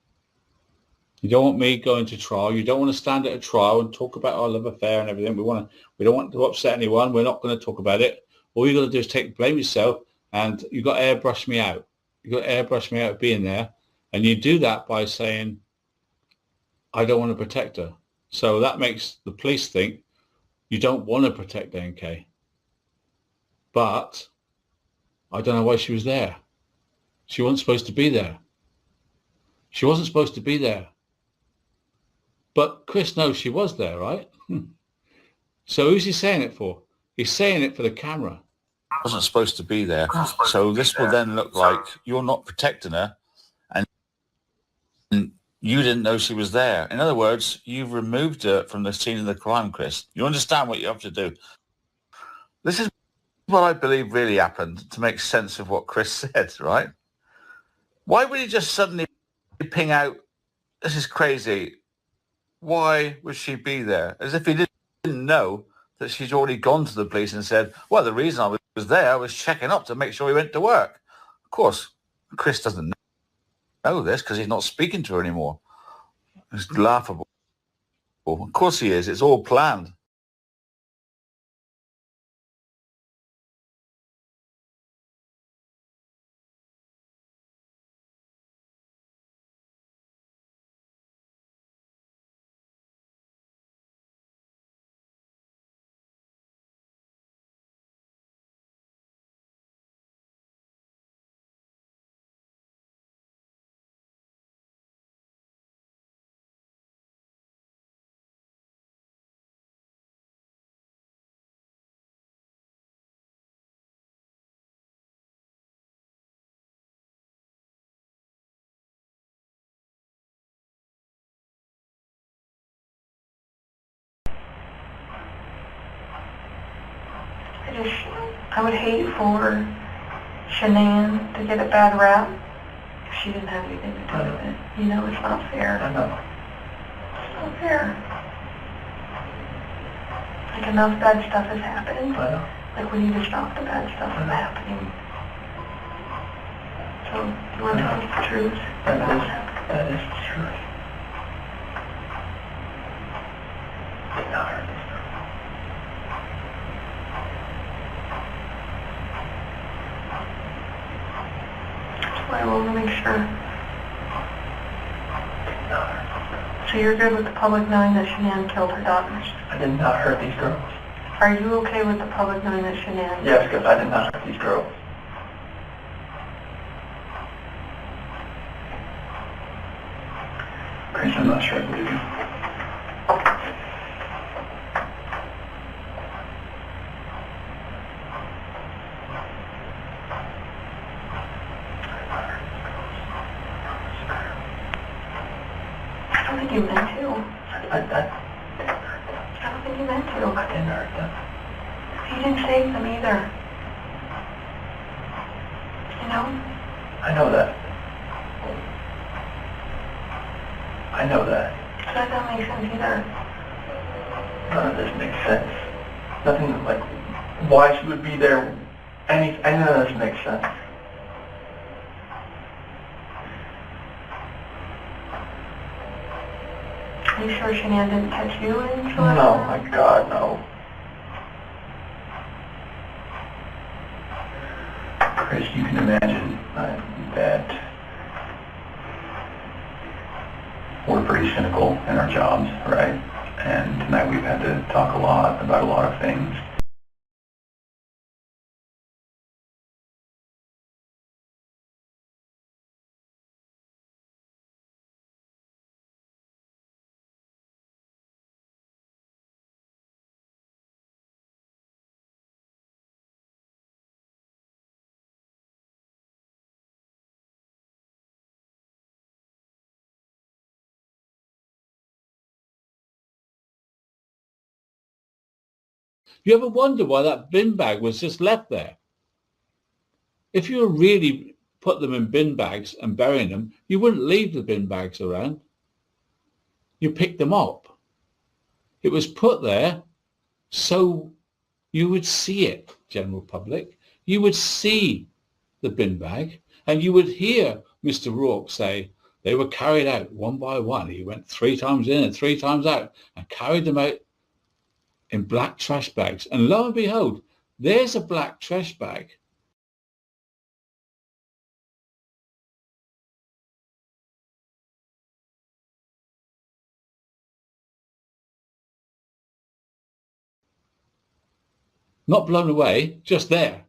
You don't want me going to trial. You don't want to stand at a trial and talk about our love affair and everything. We don't want to upset anyone. We're not going to talk about it. All you got to do is blame yourself, and you got to airbrush me out. You got to airbrush me out being there, and you do that by saying, I don't want to protect her. So that makes the police think you don't want to protect NK. But I don't know why she was there. She wasn't supposed to be there. She wasn't supposed to be there. But Chris knows she was there, right? So who's he saying it for? He's saying it for the camera. Wasn't supposed to be there. So this will then look like you're not protecting her and you didn't know she was there. In other words, you've removed her from the scene of the crime, Chris. You understand what you have to do. This is what I believe really happened to make sense of what Chris said, right? Why would he just suddenly ping out, this is crazy. Why would she be there? As if he didn't know that she's already gone to the police and said, well, the reason I was there, I was checking up to make sure he went to work. Of course, Chris doesn't know this because he's not speaking to her anymore. It's laughable. Of course he is. It's all planned. I would hate for Shanann to get a bad rap if she didn't have anything to do with it. You know, it's not fair. I know. It's not fair. Like, enough bad stuff has happened. I know. Like, we need to stop the bad stuff from happening. So, do you want to tell us the truth? That is the truth. Did not hurt this girl. I want to make sure. Did not hurt this girl. So you're good with the public knowing that Shanann killed her daughters? I did not hurt these girls. Are you okay with the public knowing that Shanann? Yes, because I did not hurt these girls. Chris, I'm not sure I believe you. I don't think you meant to. I I don't think you meant to. didn't hurt them. You didn't save them either. You know? I know that. I know that. So that doesn't make sense either. None of this makes sense. Nothing like why she would be there. None of this makes sense. Are you sure Shanann didn't catch you in? No, my God, no. Chris, you can imagine that we're pretty cynical in our jobs, right? And tonight we've had to talk a lot about a lot of things. You ever wonder why that bin bag was just left there? If you were really put them in bin bags and burying them, you wouldn't leave the bin bags around. You pick them up. It was put there so you would see it, general public. You would see the bin bag and you would hear Mr. Rourke say they were carried out one by one. He went 3 times in and 3 times out and carried them out in black trash bags. And lo and behold, there's a black trash bag. Not blown away, just there.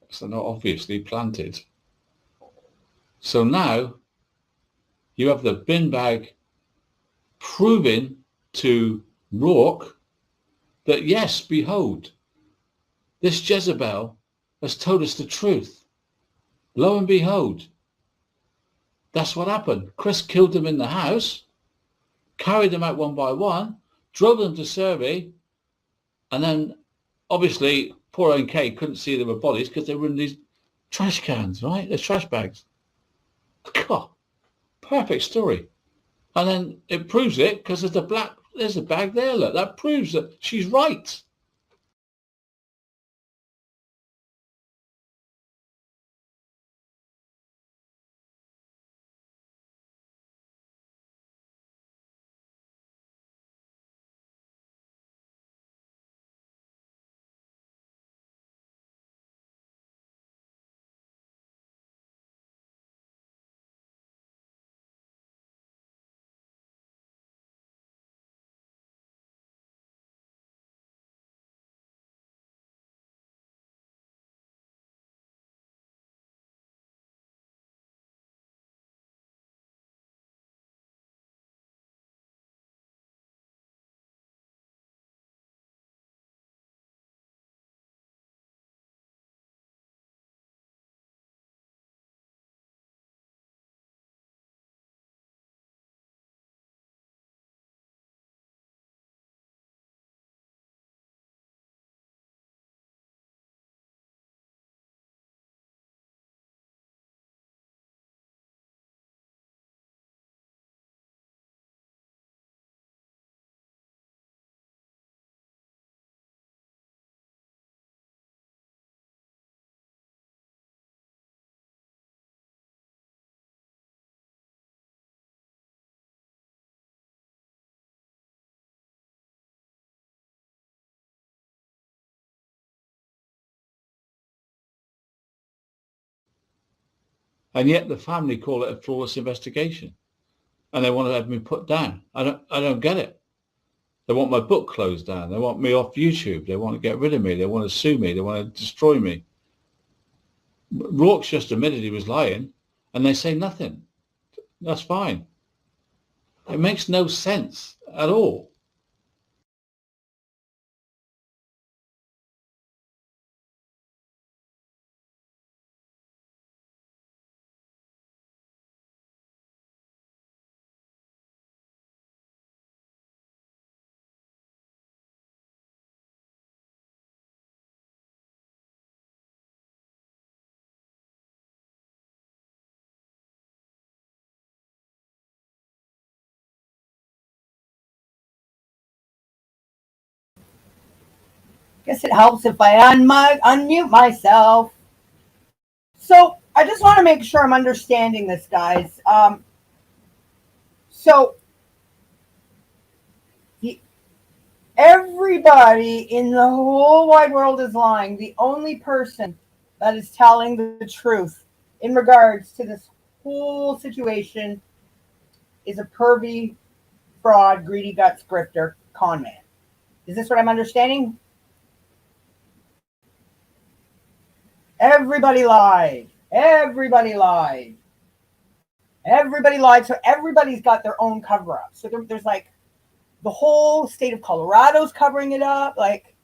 So not obviously planted. So now you have the bin bag proving to Rourke that yes, behold, this Jezebel has told us the truth. Lo and behold, that's what happened. Chris killed them in the house, carried them out one by one, drove them to survey, and then obviously poor NK couldn't see there were bodies because they were in these trash cans, right? They're trash bags. God, perfect story. And then it proves it because there's a bag there, look. That proves that she's right. And yet the family call it a flawless investigation. And they want to have me put down. I don't get it. They want my book closed down. They want me off YouTube. They want to get rid of me. They want to sue me. They want to destroy me. Rourke's just admitted he was lying, and they say nothing. That's fine. It makes no sense at all. Guess it helps if I unmute myself. So I just want to make sure I'm understanding this, guys. So everybody in the whole wide world is lying. The only person that is telling the truth in regards to this whole situation is a pervy, fraud, greedy guts, grifter, con man. Is this what I'm understanding? Everybody lied. Everybody lied. Everybody lied. So everybody's got their own cover up. So there's like the whole state of Colorado's covering it up. Like,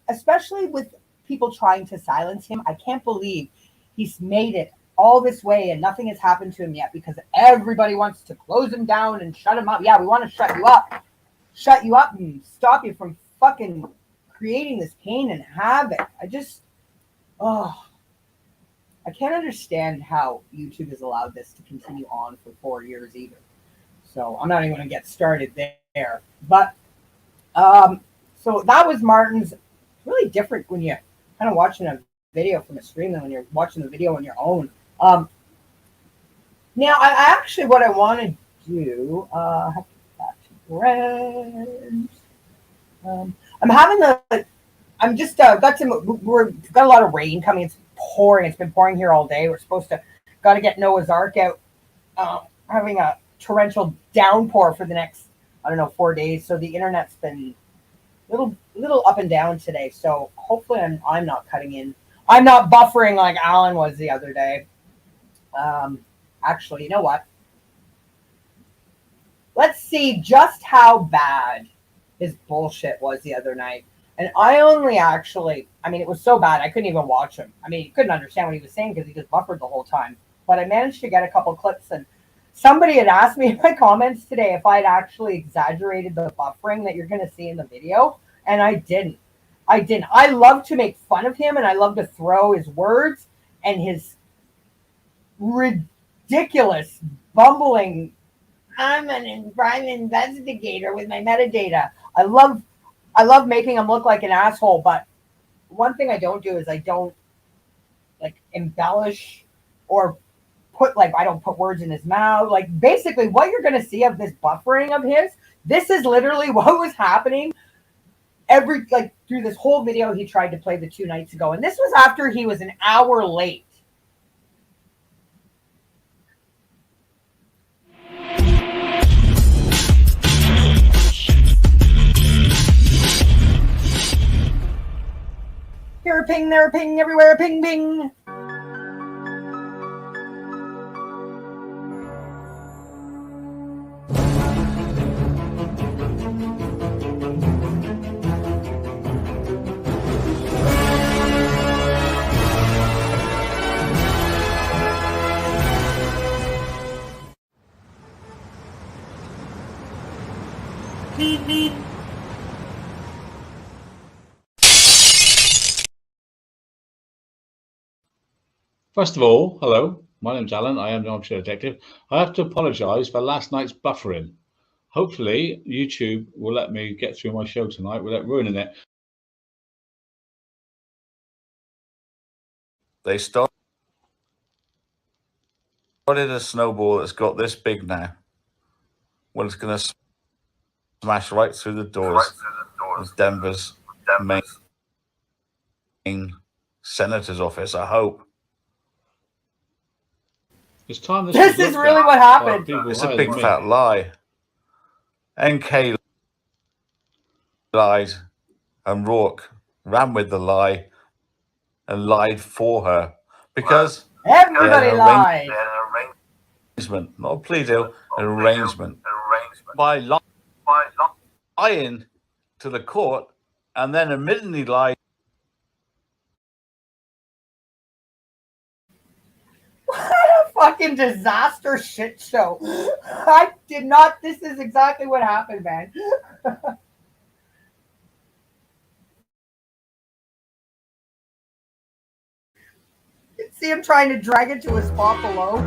especially with people trying to silence him, I can't believe he's made it all this way and nothing has happened to him yet because everybody wants to close him down and shut him up. Yeah, we want to shut you up and stop you from fucking creating this pain and havoc. I can't understand how YouTube has allowed this to continue on for 4 years either. So I'm not even going to get started there. But so that was Martin's. Really different when you kind of watching a video from a stream than when you're watching the video on your own. Now, I actually, what I want to do, I have to get back to Brent. I'm having I'm just we've got a lot of rain coming. It's pouring. It's been pouring here all day. We're supposed to got to get Noah's Ark out. Having a torrential downpour for the next, I don't know, 4 days. So the internet's been little up and down today. So hopefully I'm not cutting in. I'm not buffering like Alan was the other day. Actually, you know what? Let's see just how bad his bullshit was the other night. And I only actually, I mean, it was so bad I couldn't even watch him. I mean, you couldn't understand what he was saying because he just buffered the whole time. But I managed to get a couple clips, and somebody had asked me in my comments today if I'd actually exaggerated the buffering that you're going to see in the video, and I didn't. I love to make fun of him, and I love to throw his words and his ridiculous bumbling, I'm an prime investigator with my metadata. I love making him look like an asshole, but one thing I don't do is I don't like embellish or I don't put words in his mouth. Like basically what you're going to see of this buffering of his, this is literally what was happening through this whole video he tried to play the 2 nights ago. And this was after he was an hour late. Here a ping, there a ping, everywhere a ping, ping. First of all, hello, my name's Alan. I am the Bombshell Detective. I have to apologise for last night's buffering. Hopefully, YouTube will let me get through my show tonight without ruining it. They started a snowball that's got this big now. Well, it's going to smash right through the doors of Denver's main senator's office, I hope. It's time this is really what happened. It's a big fat lie. NK lied, and Rourke ran with the lie and lied for her because everybody lied. Arrangement, not a plea deal, an arrangement. By lying to the court and then admittedly lied. Fucking disaster shit show. I did not. This is exactly what happened, man. See him trying to drag it to a spot below.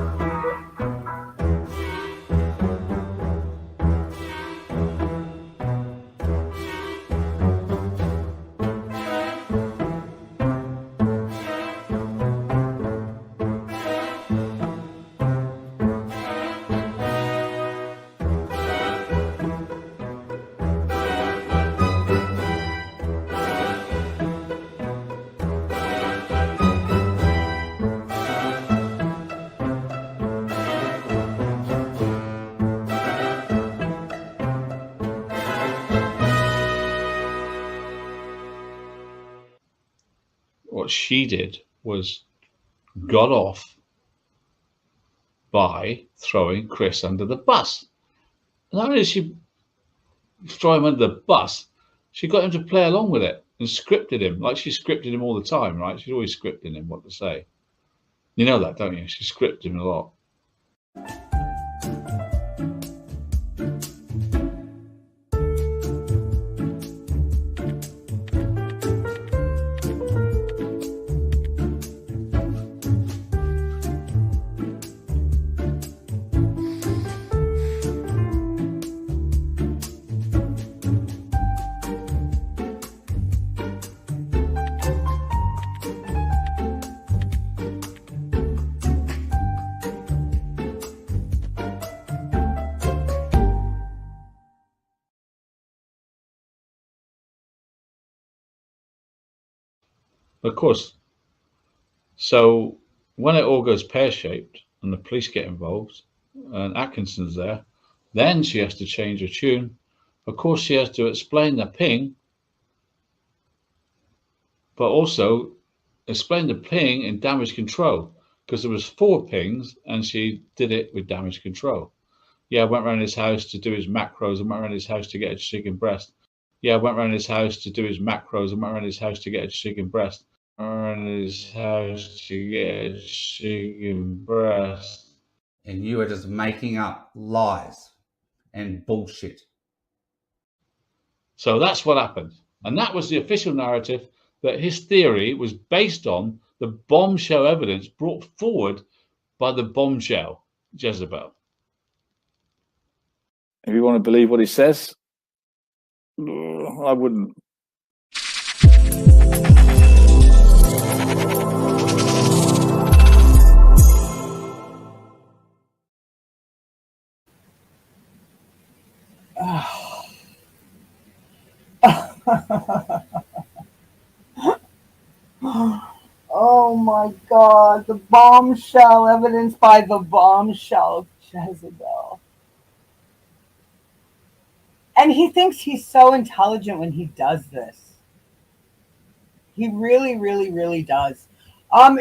What she did was got off by throwing Chris under the bus. Not only did she throw him under the bus, she got him to play along with it and scripted him, like she scripted him all the time, right? She's always scripting him what to say. You know that, don't you? She scripted him a lot. Of course. So when it all goes pear-shaped and the police get involved and Atkinson's there, then she has to change her tune. Of course, she has to explain the ping, but also explain the ping in damage control because there was 4 pings and she did it with damage control. Yeah, I went around his house to do his macros. I went around his house to get a chicken breast. Yeah, I went around his house to do his macros. I went around his house to get a chicken breast. Around his house to get a chicken breast. And you are just making up lies and bullshit. So that's what happened. And that was the official narrative, that his theory was based on the bombshell evidence brought forward by the bombshell Jezebel. If you want to believe what he says, I wouldn't. Oh my God, the bombshell, evidence by the bombshell Jezebel. And he thinks he's so intelligent when he does this. He really, really, really does.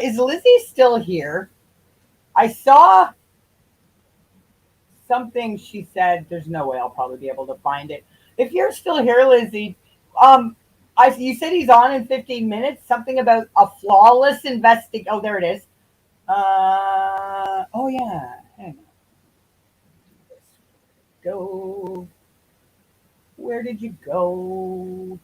Is Lizzie still here? I saw something she said. There's no way I'll probably be able to find it. If you're still here, Lizzie, you said he's on in 15 minutes. Something about a flawless investigation. Oh, there it is. Oh yeah. Hang on. Go. Where did you go?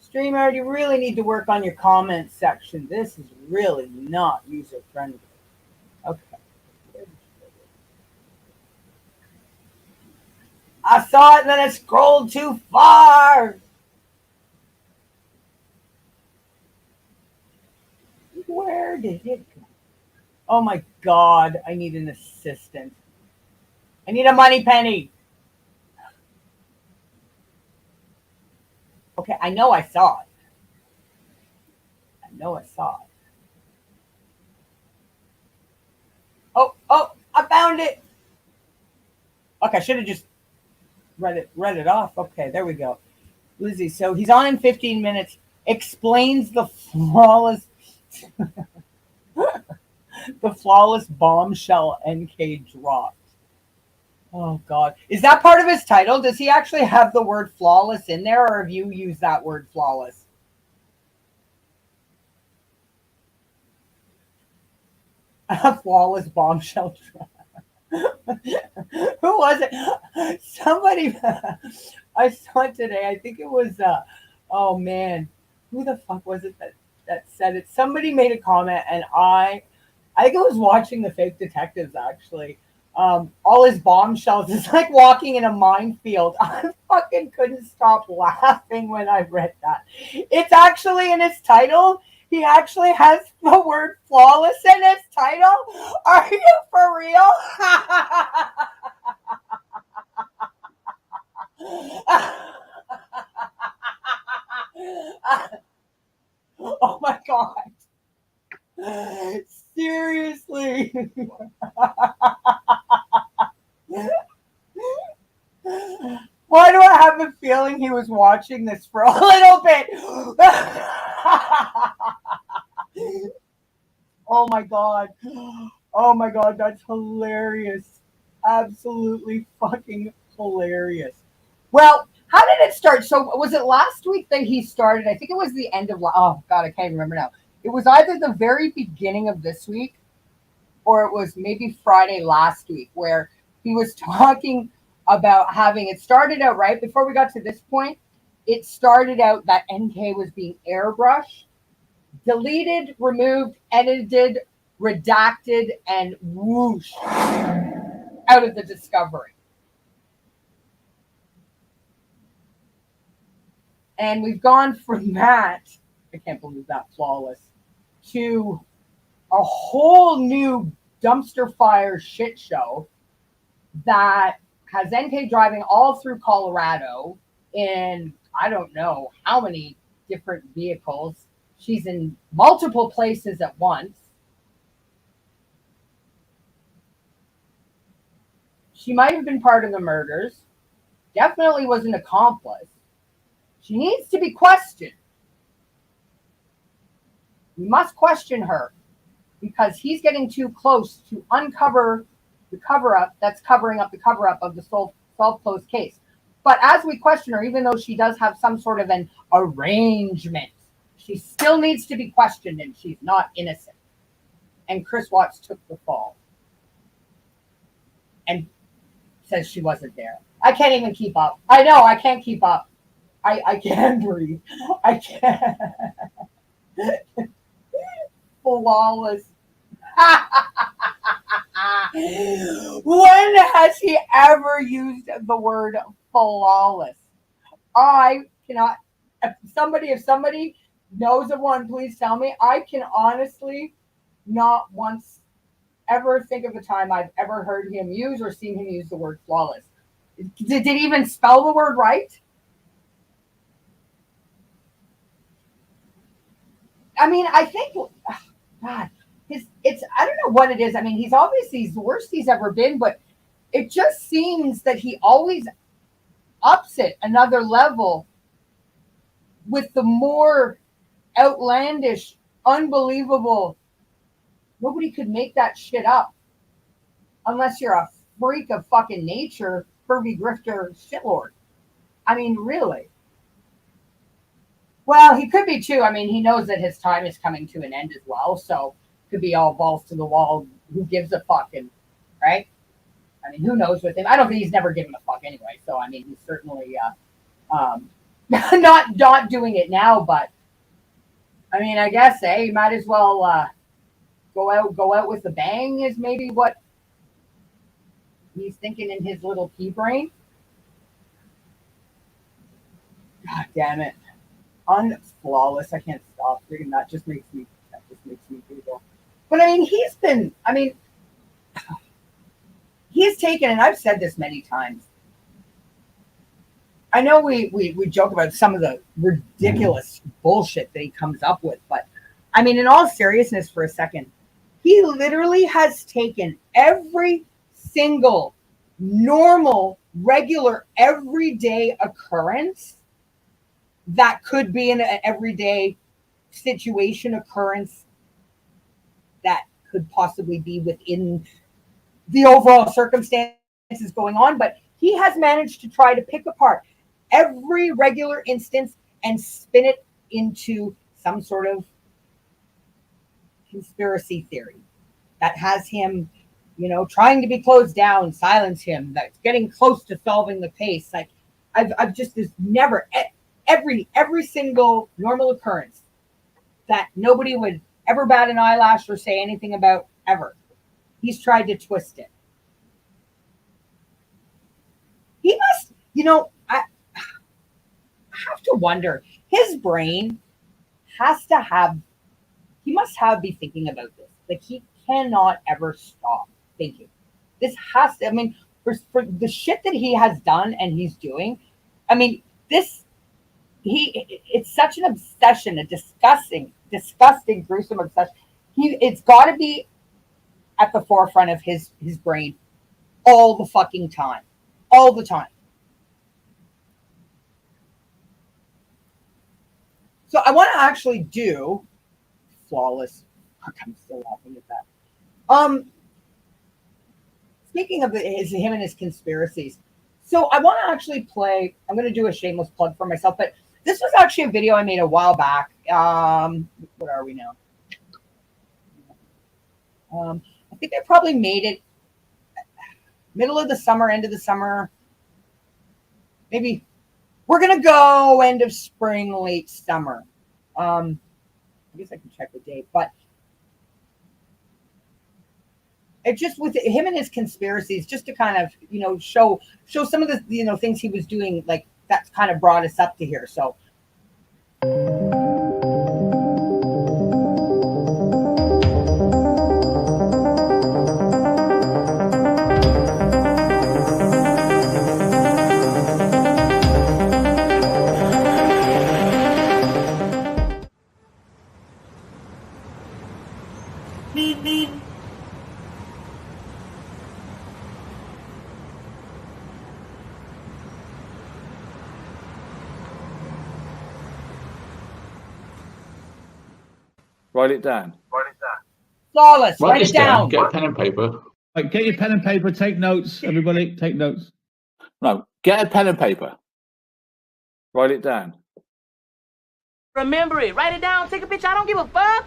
Streamer, you really need to work on your comment section. This is really not user friendly. Okay. I saw it and then I scrolled too far. Where did it go? Oh my God, I need an assistant. I need a money penny. Okay, I know I saw it. Oh, I found it. Okay, I should have just read it off. Okay, there we go. Lizzie, so he's on in 15 minutes, explains the flawless bombshell NK dropped. Oh God. Is that part of his title? Does he actually have the word flawless in there, or have you used that word flawless? A flawless bombshell drop. Who was it? Somebody I saw it today. I think it was oh man. Who the fuck was it that said it? Somebody made a comment and I think I was watching The Fake Detectives actually. All his bombshells is like walking in a minefield. I fucking couldn't stop laughing when I read that. It's actually in his title. He actually has the word flawless in his title. Are you for real? Oh my God. Seriously. Why do I have a feeling he was watching this for a little bit? Oh my God. Oh my God, that's hilarious. Absolutely fucking hilarious. Well, how did it start? So was it last week that he started? I think it was the end of, oh God, I can't remember now. It was either the very beginning of this week or it was maybe Friday last week where he was talking about having, it started out right before we got to this point. It started out that NK was being airbrushed, deleted, removed, edited, redacted, and whoosh out of the Discovery. And we've gone from that, I can't believe that, flawless, to a whole new dumpster fire shit show that has NK driving all through Colorado in I don't know how many different vehicles. She's in multiple places at once. She might have been part of the murders. Definitely was an accomplice. She needs to be questioned. We must question her because he's getting too close to uncover the cover-up that's covering up the cover-up of the self-closed case. But as we question her, even though she does have some sort of an arrangement, she still needs to be questioned, and she's not innocent. And Chris Watts took the fall and says she wasn't there. I can't even keep up. I know, I can't keep up. I can't breathe. I can't. Flawless. When has he ever used the word flawless? I cannot. If somebody knows of one, please tell me. I can honestly not once ever think of a time I've ever heard him use or seen him use the word flawless. Did he even spell the word right? I mean, I think, God, I don't know what it is. I mean, he's obviously the worst he's ever been, but it just seems that he always ups it another level with the more outlandish, unbelievable. Nobody could make that shit up unless you're a freak of fucking nature, pervy grifter shitlord. I mean, really. Well, he could be too. I mean, he knows that his time is coming to an end as well, so could be all balls to the wall. Who gives a fuck? And right? I mean, who knows with him? I don't think he's never given a fuck anyway. So I mean, he's certainly not doing it now. But I mean, I guess you might as well go out with a bang. Is maybe what he's thinking in his little pea brain. God damn it. Flawless. I can't stop reading that. Just makes me giggle. But I mean, he's taken, and I've said this many times. I know we joke about some of the ridiculous bullshit that he comes up with, but I mean, in all seriousness for a second, he literally has taken every single normal, regular, everyday occurrence that could be an everyday situation occurrence that could possibly be within the overall circumstances going on, but he has managed to try to pick apart every regular instance and spin it into some sort of conspiracy theory that has him, trying to be closed down, silence him, that's getting close to solving the case. Like I've just never every single normal occurrence that nobody would ever bat an eyelash or say anything about ever. He's tried to twist it. He must, I have to wonder, his brain he must be thinking about this. Like he cannot ever stop thinking. This has to, I mean, for the shit that he has done and he's doing, I mean, it's such an obsession, a disgusting, gruesome obsession. It's got to be at the forefront of his brain all the fucking time, all the time. So I want to actually do flawless. I'm still laughing at that. Speaking of him and his conspiracies, so I want to actually play. I'm going to do a shameless plug for myself, but this was actually a video I made a while back. What are we now? I think I probably made it middle of the summer, end of the summer. Maybe we're going to go end of spring, late summer. I guess I can check the date, but it just with him and his conspiracies, just to kind of, show some of the, things he was doing, like that's kind of brought us up to here. So. Write it down. Flawless. Write it down. Get a pen and paper. Right, get your pen and paper. Take notes, everybody. Take notes. No, get a pen and paper. Write it down. Remember it. Write it down. Take a picture. I don't give a fuck.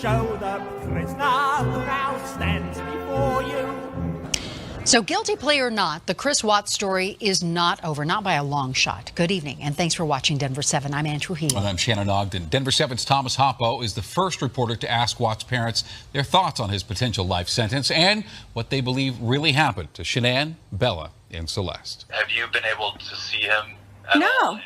Show the prisoner who now stands before you. So guilty plea or not, the Chris Watts story is not over, not by a long shot. Good evening, and thanks for watching Denver 7. I'm Andrew Healy. And I'm Shannon Ogden. Denver 7's Thomas Hoppo is the first reporter to ask Watts' parents their thoughts on his potential life sentence and what they believe really happened to Shanann, Bella, and Celeste. Have you been able to see him? No.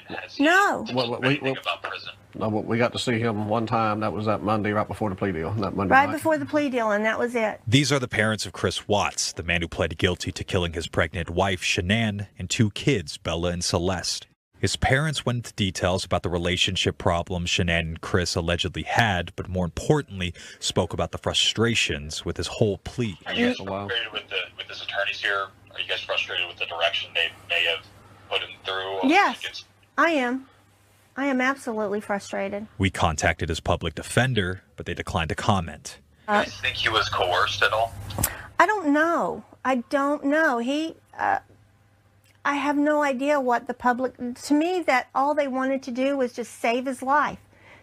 Anything about prison? No, we got to see him one time. That was that Monday, right before the plea deal. That Monday Right night. before the plea deal, and that was it. These are the parents of Chris Watts, the man who pled guilty to killing his pregnant wife, Shanann, and 2 kids, Bella and Celeste. His parents went into details about the relationship problems Shanann and Chris allegedly had, but more importantly, spoke about the frustrations with his whole plea. Are you guys frustrated with his attorneys here? Are you guys frustrated with the direction they may have put him through? Yes, I am. I am absolutely frustrated. We contacted his public defender, but they declined to comment. Do you guys think he was coerced at all? I don't know. I don't know. I have no idea what the public, to me, that all they wanted to do was just save his life.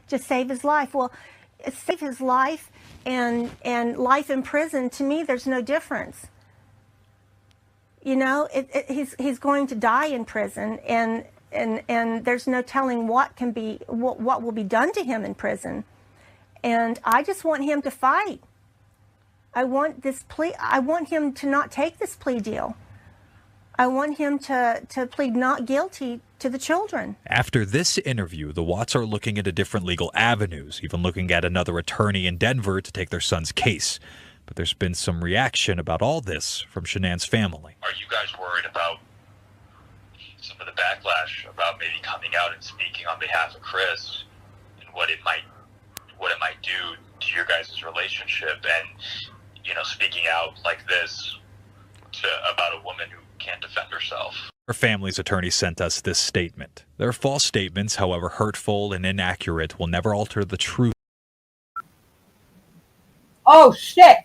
Just save his life. Well, save his life and life in prison, to me, there's no difference. You know, he's going to die in prison, and there's no telling what will be done to him in prison. And I just want him to fight. I want him to not take this plea deal. I want him to plead not guilty to the children. After this interview, the Watts are looking into different legal avenues, even looking at another attorney in Denver to take their son's case. But there's been some reaction about all this from Shanann's family. Are you guys worried about some of the backlash about maybe coming out and speaking on behalf of Chris and what it might do to your guys' relationship, and speaking out like this about a woman who can't defend herself? Her family's attorney sent us this statement. Their false statements, however hurtful and inaccurate, will never alter the truth. Oh shit!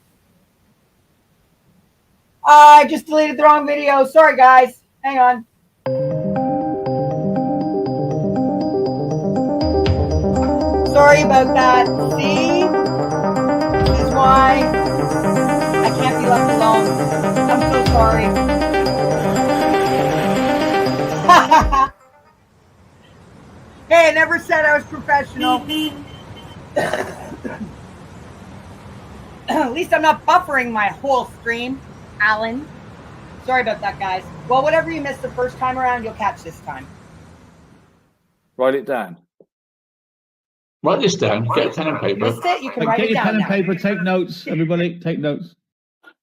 I just deleted the wrong video. Sorry guys. Hang on. Sorry about that. See? This is why I can't be left alone. I'm so sorry. Hey, I never said I was professional. At least I'm not buffering my whole stream, Alan. Sorry about that, guys. Well, whatever you missed the first time around, you'll catch this time. Write it down. Write this down. Get a pen and paper. Missed it? You can write it down. Get your pen and now. paper. Take notes, everybody. Take notes.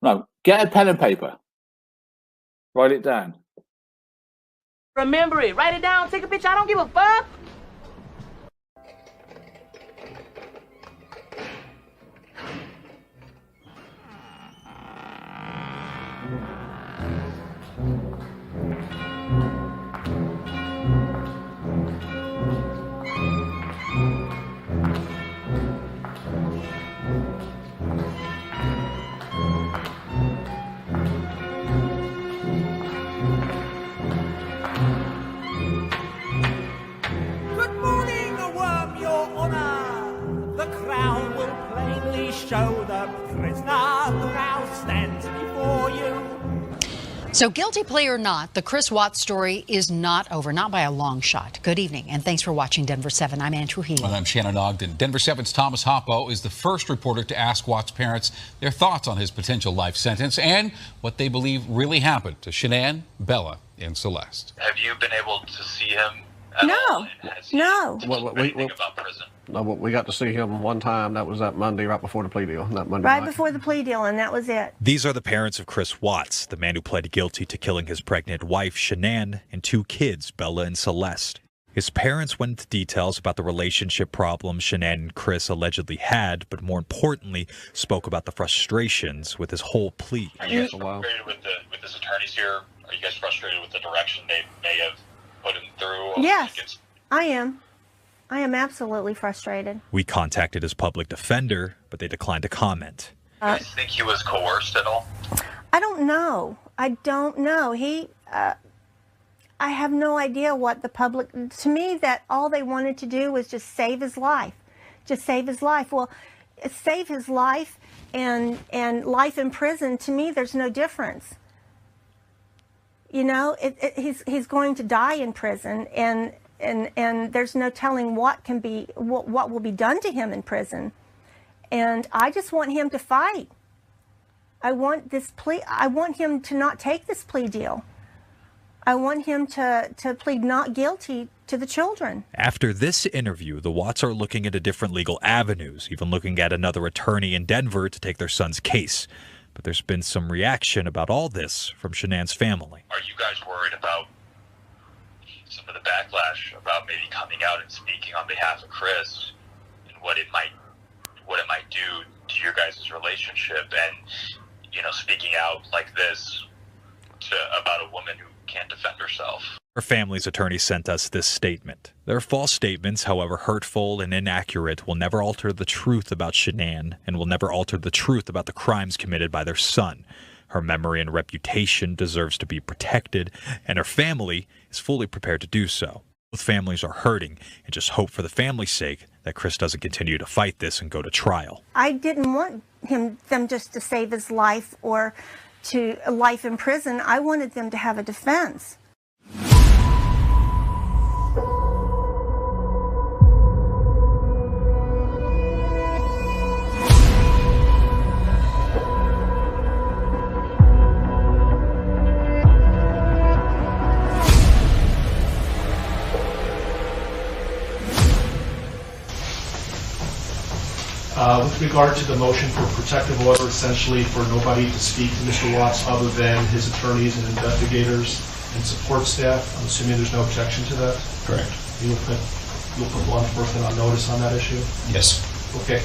No, get a pen and paper. Write it down. Remember it. Write it down. Take a picture. I don't give a fuck. Show the prisoner who now stands before you. So guilty plea or not, the Chris Watts story is not over, not by a long shot. Good evening, and thanks for watching Denver 7. I'm Andrew Healy. And I'm Shannon Ogden. Denver 7's Thomas Hoppo is the first reporter to ask Watts' parents their thoughts on his potential life sentence and what they believe really happened to Shanann, Bella, and Celeste. Have you been able to see him? No. all? No. Anything about prison? No, we got to see him one time. That was that Monday right before the plea deal. That Monday Right night. before the plea deal, and that was it. These are the parents of Chris Watts, the man who pled guilty to killing his pregnant wife, Shanann, and 2 kids, Bella and Celeste. His parents went into details about the relationship problems Shanann and Chris allegedly had, but more importantly, spoke about the frustrations with his whole plea. Are you guys frustrated with his attorneys here? Are you guys frustrated with the direction they may have put him through? Yes, I am. I am absolutely frustrated. We contacted his public defender, but they declined to comment. Do you guys think he was coerced at all? I don't know. I don't know. I have no idea what the public, to me, that all they wanted to do was just save his life. Just save his life. Well, save his life and life in prison, to me, there's no difference. You know, he's going to die in prison, and there's no telling what will be done to him in prison. And I just want him to fight. I want him to not take this plea deal. I want him to plead not guilty to the children. After this interview, the Watts are looking into different legal avenues, even looking at another attorney in Denver to take their son's case. But there's been some reaction about all this from Shanann's family. Are you guys worried about some of the backlash about maybe coming out and speaking on behalf of Chris and what it might do to your guys' relationship, and speaking out like this about a woman who can't defend herself? Her family's attorney sent us this statement. Their false statements, however hurtful and inaccurate, will never alter the truth about Shanann and will never alter the truth about the crimes committed by their son. Her memory and reputation deserves to be protected, and her family is fully prepared to do so. Both families are hurting and just hope for the family's sake that Chris doesn't continue to fight this and go to trial. I didn't want them just to save his life or to life in prison. I wanted them to have a defense. With regard to the motion for protective order, essentially for nobody to speak to Mr. Watts other than his attorneys and investigators and support staff, I'm assuming there's no objection to that? Correct. You'll put law enforcement on notice on that issue? Yes. Okay.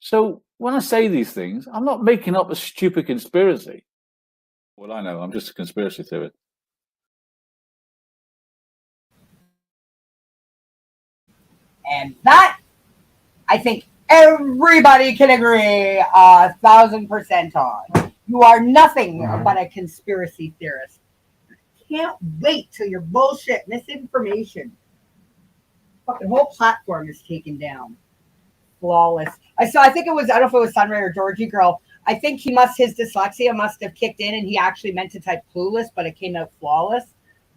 So when I say these things, I'm not making up a stupid conspiracy. Well, I know, I'm just a conspiracy theorist. And that, I think everybody can agree 1,000% on. You are nothing but a conspiracy theorist. Can't wait till your bullshit misinformation. Fucking whole platform is taken down. Flawless. I think it was, I don't know if it was Sunray or Georgie Girl. I think his dyslexia must have kicked in and he actually meant to type clueless, but it came out flawless.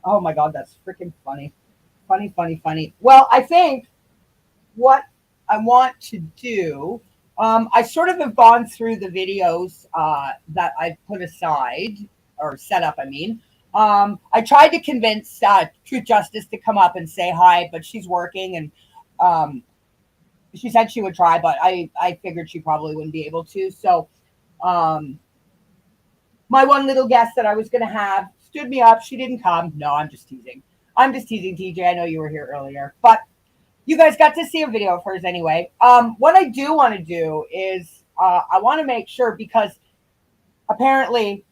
Oh my God, that's freaking funny. Funny. Well, I think what I want to do, I sort of have gone through the videos that I've put aside or set up, I mean. I tried to convince Truth Justice to come up and say hi, but she's working and she said she would try, but I figured she probably wouldn't be able to. So my one little guest that I was going to have stood me up. She didn't come. No, I'm just teasing. TJ. I know you were here earlier, but you guys got to see a video of hers anyway. What I do want to do is I want to make sure, because apparently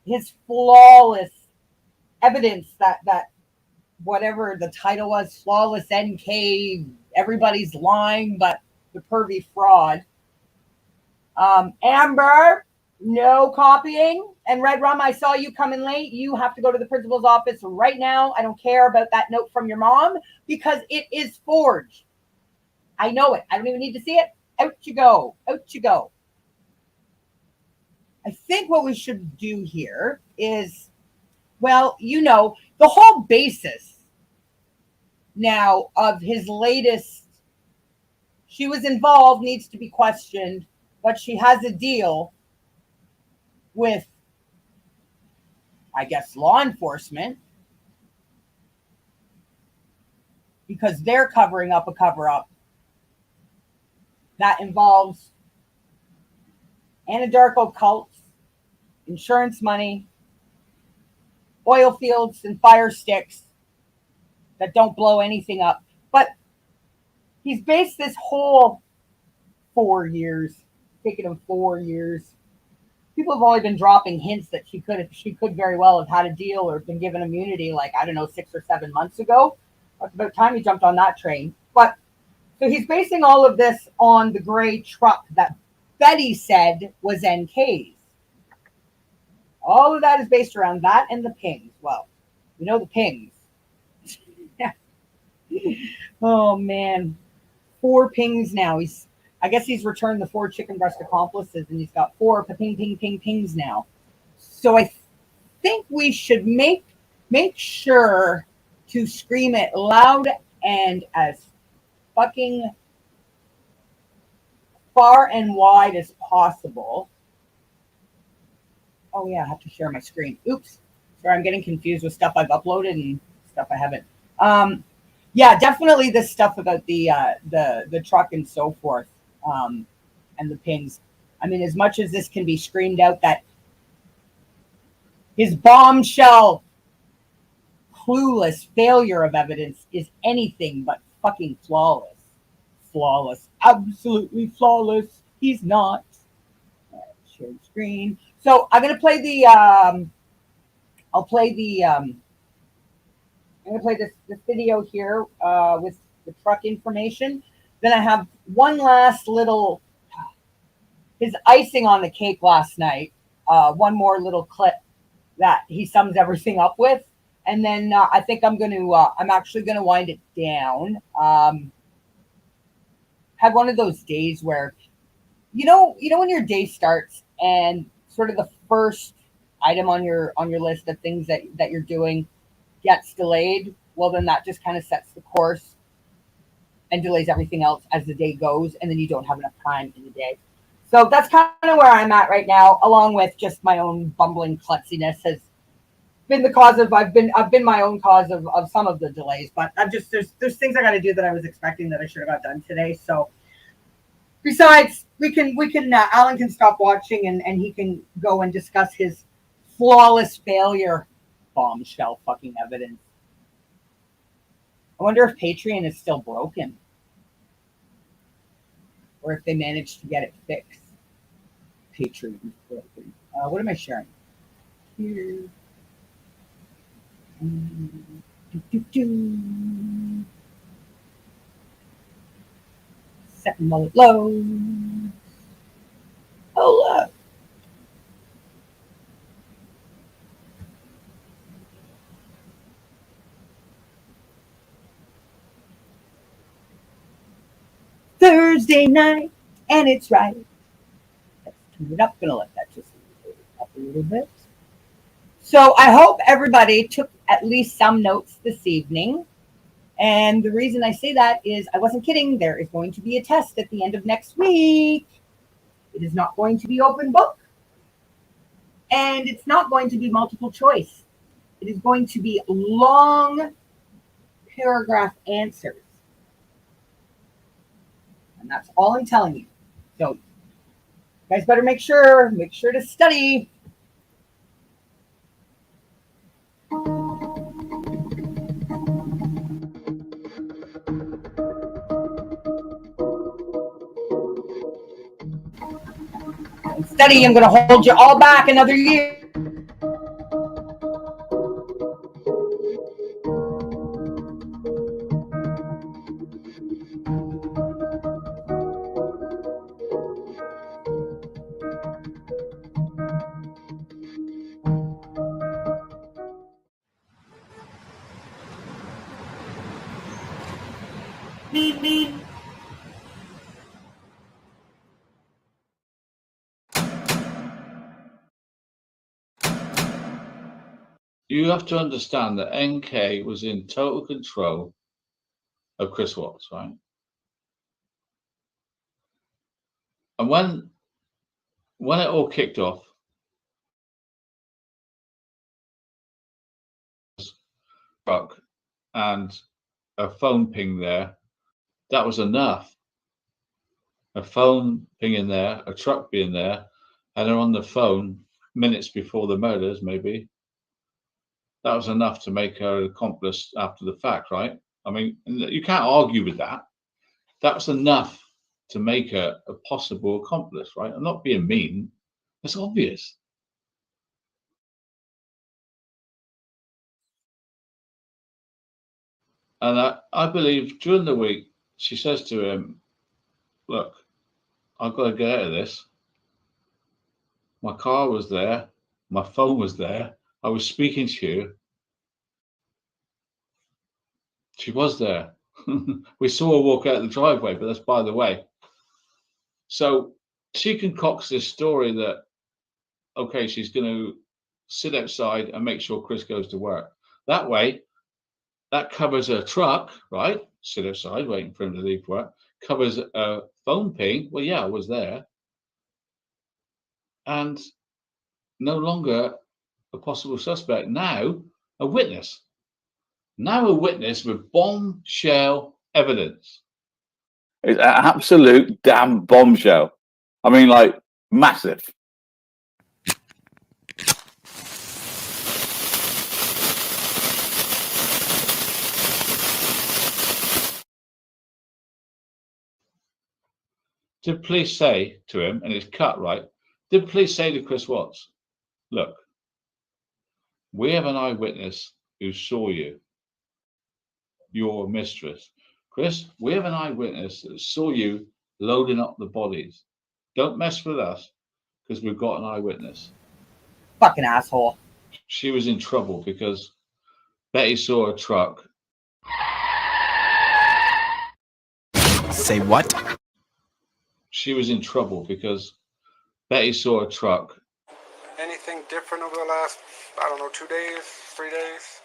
his flawless evidence that whatever the title was, flawless NK, everybody's lying but the pervy fraud. Amber, no copying. And Red Rum, I saw you coming late. You have to go to the principal's office right now. I don't care about that note from your mom because it is forged. I know it. I don't even need to see it. Out you go. I think what we should do here is, well, the whole basis now of his latest, she was involved, needs to be questioned, but she has a deal with, I guess, law enforcement because they're covering up a cover-up that involves Anadarko cults, insurance money, oil fields, and fire sticks that don't blow anything up. But he's based this whole 4 years, taking him 4 years. People have only been dropping hints that she could very well have had a deal or been given immunity, like, I don't know, 6 or 7 months ago. It's about time he jumped on that train. But so he's basing all of this on the gray truck that Betty said was NK's. All of that is based around that and the pings. Well, the pings. Oh man, 4 pings now. I guess he's returned the 4 chicken breast accomplices, and he's got 4 pings now. So I think we should make sure to scream it loud and as fucking far and wide as possible. Oh yeah, I have to share my screen. Oops. Sorry, I'm getting confused with stuff I've uploaded and stuff I haven't. Yeah, definitely this stuff about the truck and so forth, and the pings. I mean, as much as this can be screamed out that his bombshell clueless failure of evidence is anything but fucking flawless. Flawless. Absolutely flawless. He's not. Share screen. So I'm gonna play the I'm gonna play this video here with the truck information. Then I have one last little, his icing on the cake last night. One more little clip that he sums everything up with, and then I think I'm actually gonna wind it down. Had one of those days where, when your day starts and sort of the first item on your list of things that you're doing gets delayed, well, then that just kind of sets the course and delays everything else as the day goes, and then you don't have enough time in the day. So that's kind of where I'm at right now, along with just my own bumbling klutziness has been the cause of, I've been my own cause of some of the delays, but there's things I got to do that I was expecting that I should have got done today. So besides, we can Alan can stop watching and he can go and discuss his flawless failure. Bombshell fucking evidence. I wonder if Patreon is still broken. or if they managed to get it fixed. Patreon. What am I sharing? Here. Setting while it loads. Oh, look. Thursday night, and it's right. Let's turn it up. Gonna let that just up a little bit. So I hope everybody took at least some notes this evening. And the reason I say that is I wasn't kidding. There is going to be a test at the end of next week. It is not going to be open book. And it's not going to be multiple choice. It is going to be long paragraph answers. And that's all I'm telling you. So you guys better make sure to study. Study, I'm going to hold you all back another year. You have to understand that NK was in total control of Chris Watts, right? And when it all kicked off, truck and a phone ping there, that was enough. A phone ping in there, a truck being there, and they're on the phone minutes before the murders, maybe. That was enough to make her an accomplice after the fact, right? I mean, you can't argue with that. That was enough to make her a possible accomplice, right? I'm not being mean. It's obvious. And I believe during the week, she says to him, look, I've got to get out of this. My car was there. My phone was there. I was speaking to you. She was there. We saw her walk out the driveway, but that's by the way. So she concocts this story that, okay, she's going to sit outside and make sure Chris goes to work. That way, that covers her truck, right? Sit outside waiting for him to leave work. Covers a phone ping. Well, yeah, I was there. And no longer a possible suspect. Now a witness. Now a witness with bombshell evidence. It's an absolute damn bombshell. I mean, like, massive. Did police say to him, and it's cut, right? Did police say to Chris Watts, look, we have an eyewitness who saw you, your mistress. Chris, we have an eyewitness that saw you loading up the bodies. Don't mess with us because we've got an eyewitness. Fucking asshole. She was in trouble because Betty saw a truck. Say what? She was in trouble because Betty saw a truck. Anything different over the last, 2 days, 3 days?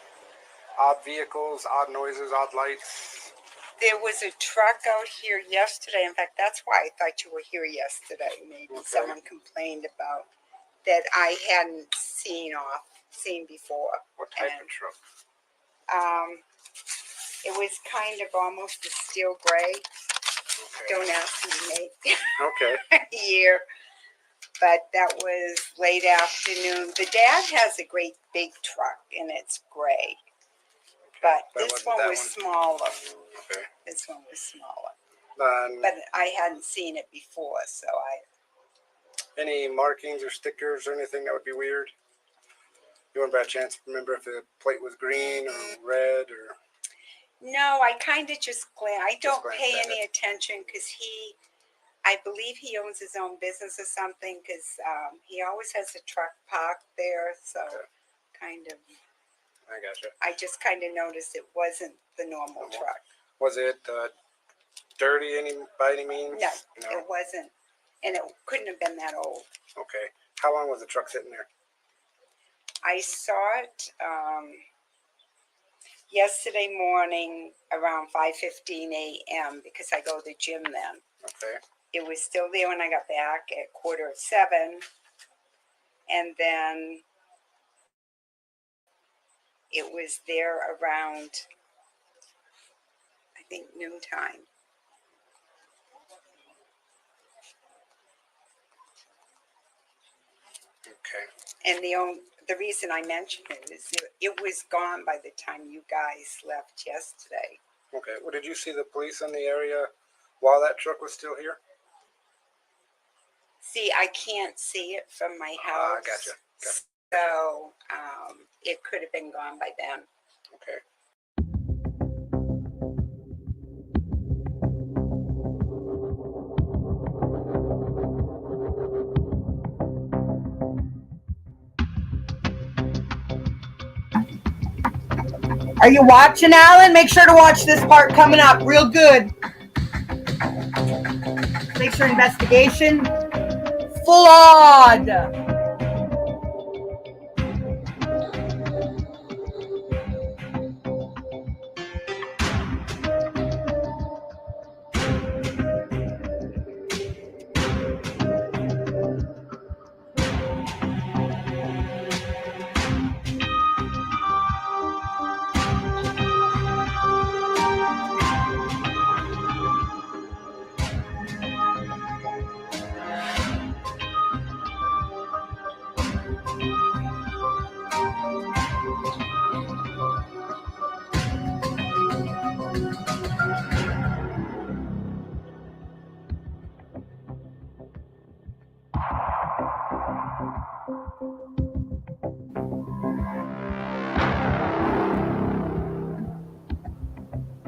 Odd vehicles, odd noises, odd lights? There was a truck out here yesterday. In fact, that's why I thought you were here yesterday. Maybe someone complained about that I hadn't seen before. What type of truck? It was kind of almost a steel gray. Okay. Don't ask me, mate. Okay. Year. But that was late afternoon. The dad has a great big truck and it's gray. But this one was smaller. Okay. This one was smaller. but I hadn't seen it before, so Any markings or stickers or anything that would be weird? You wouldn't by a chance remember if the plate was green or red or? no, I kind of just I don't glanced pay at any attention because I believe he owns his own business or something because he always has a truck parked there, so kind of. I gotcha. I just kind of noticed it wasn't the normal truck. Was it dirty by any means? No, it wasn't, and it couldn't have been that old. Okay. How long was the truck sitting there? I saw it yesterday morning around 5:15 a.m. because I go to the gym then. Okay. It was still there when I got back at 6:45, and then it was there around, I think, noontime. Okay. And the reason I mention it is it was gone by the time you guys left yesterday. Okay. Well, did you see the police in the area while that truck was still here? See, I can't see it from my house. Gotcha. So it could have been gone by then. Okay. Are you watching, Alan? Make sure to watch this part coming up. Real good. Make sure investigation. Flawed.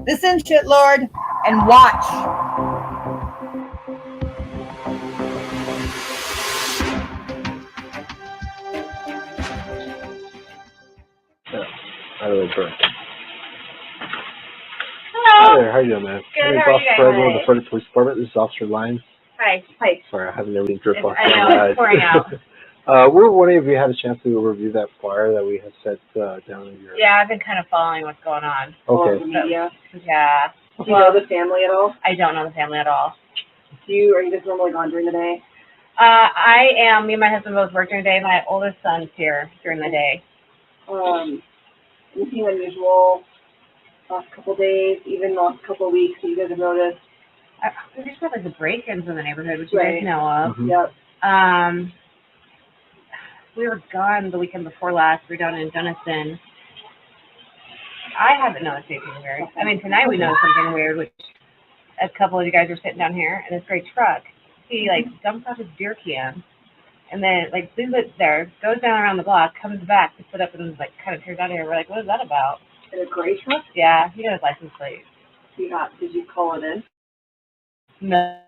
Listen, shitlord, and watch. How do they burn? Hello. Hi there, how you doing, man? Good, My name's how are you Officer doing? Fred, with the Frederick Police Department. This is Officer Lyons. Hi. Hi. Sorry, I haven't never been drip off I know, it's pouring out. We're wondering if you had a chance to review that flyer that we had set down in your... Yeah, I've been kind of following what's going on. Okay. The media. Yeah. Do you know the family at all? I don't know the family at all. Are you just normally gone during the day? I am. Me and my husband both work during the day. My oldest son's here during the day. Anything unusual last couple days, even last couple weeks that you guys have noticed? There's just like the break-ins in the neighborhood, which you Right. guys know of. Mm-hmm. Yep. We were gone the weekend before last. We were down in Denison. I haven't noticed anything weird. I mean, tonight we noticed something weird, which a couple of you guys were sitting down here in this gray truck. He, like, dumps out his beer can, and then, like, leaves it there, goes down around the block, comes back, picks it up, and, like, kind of tears out of here. We're like, what is that about? In a gray truck? Yeah, he got his license plate. Did you call it in? No.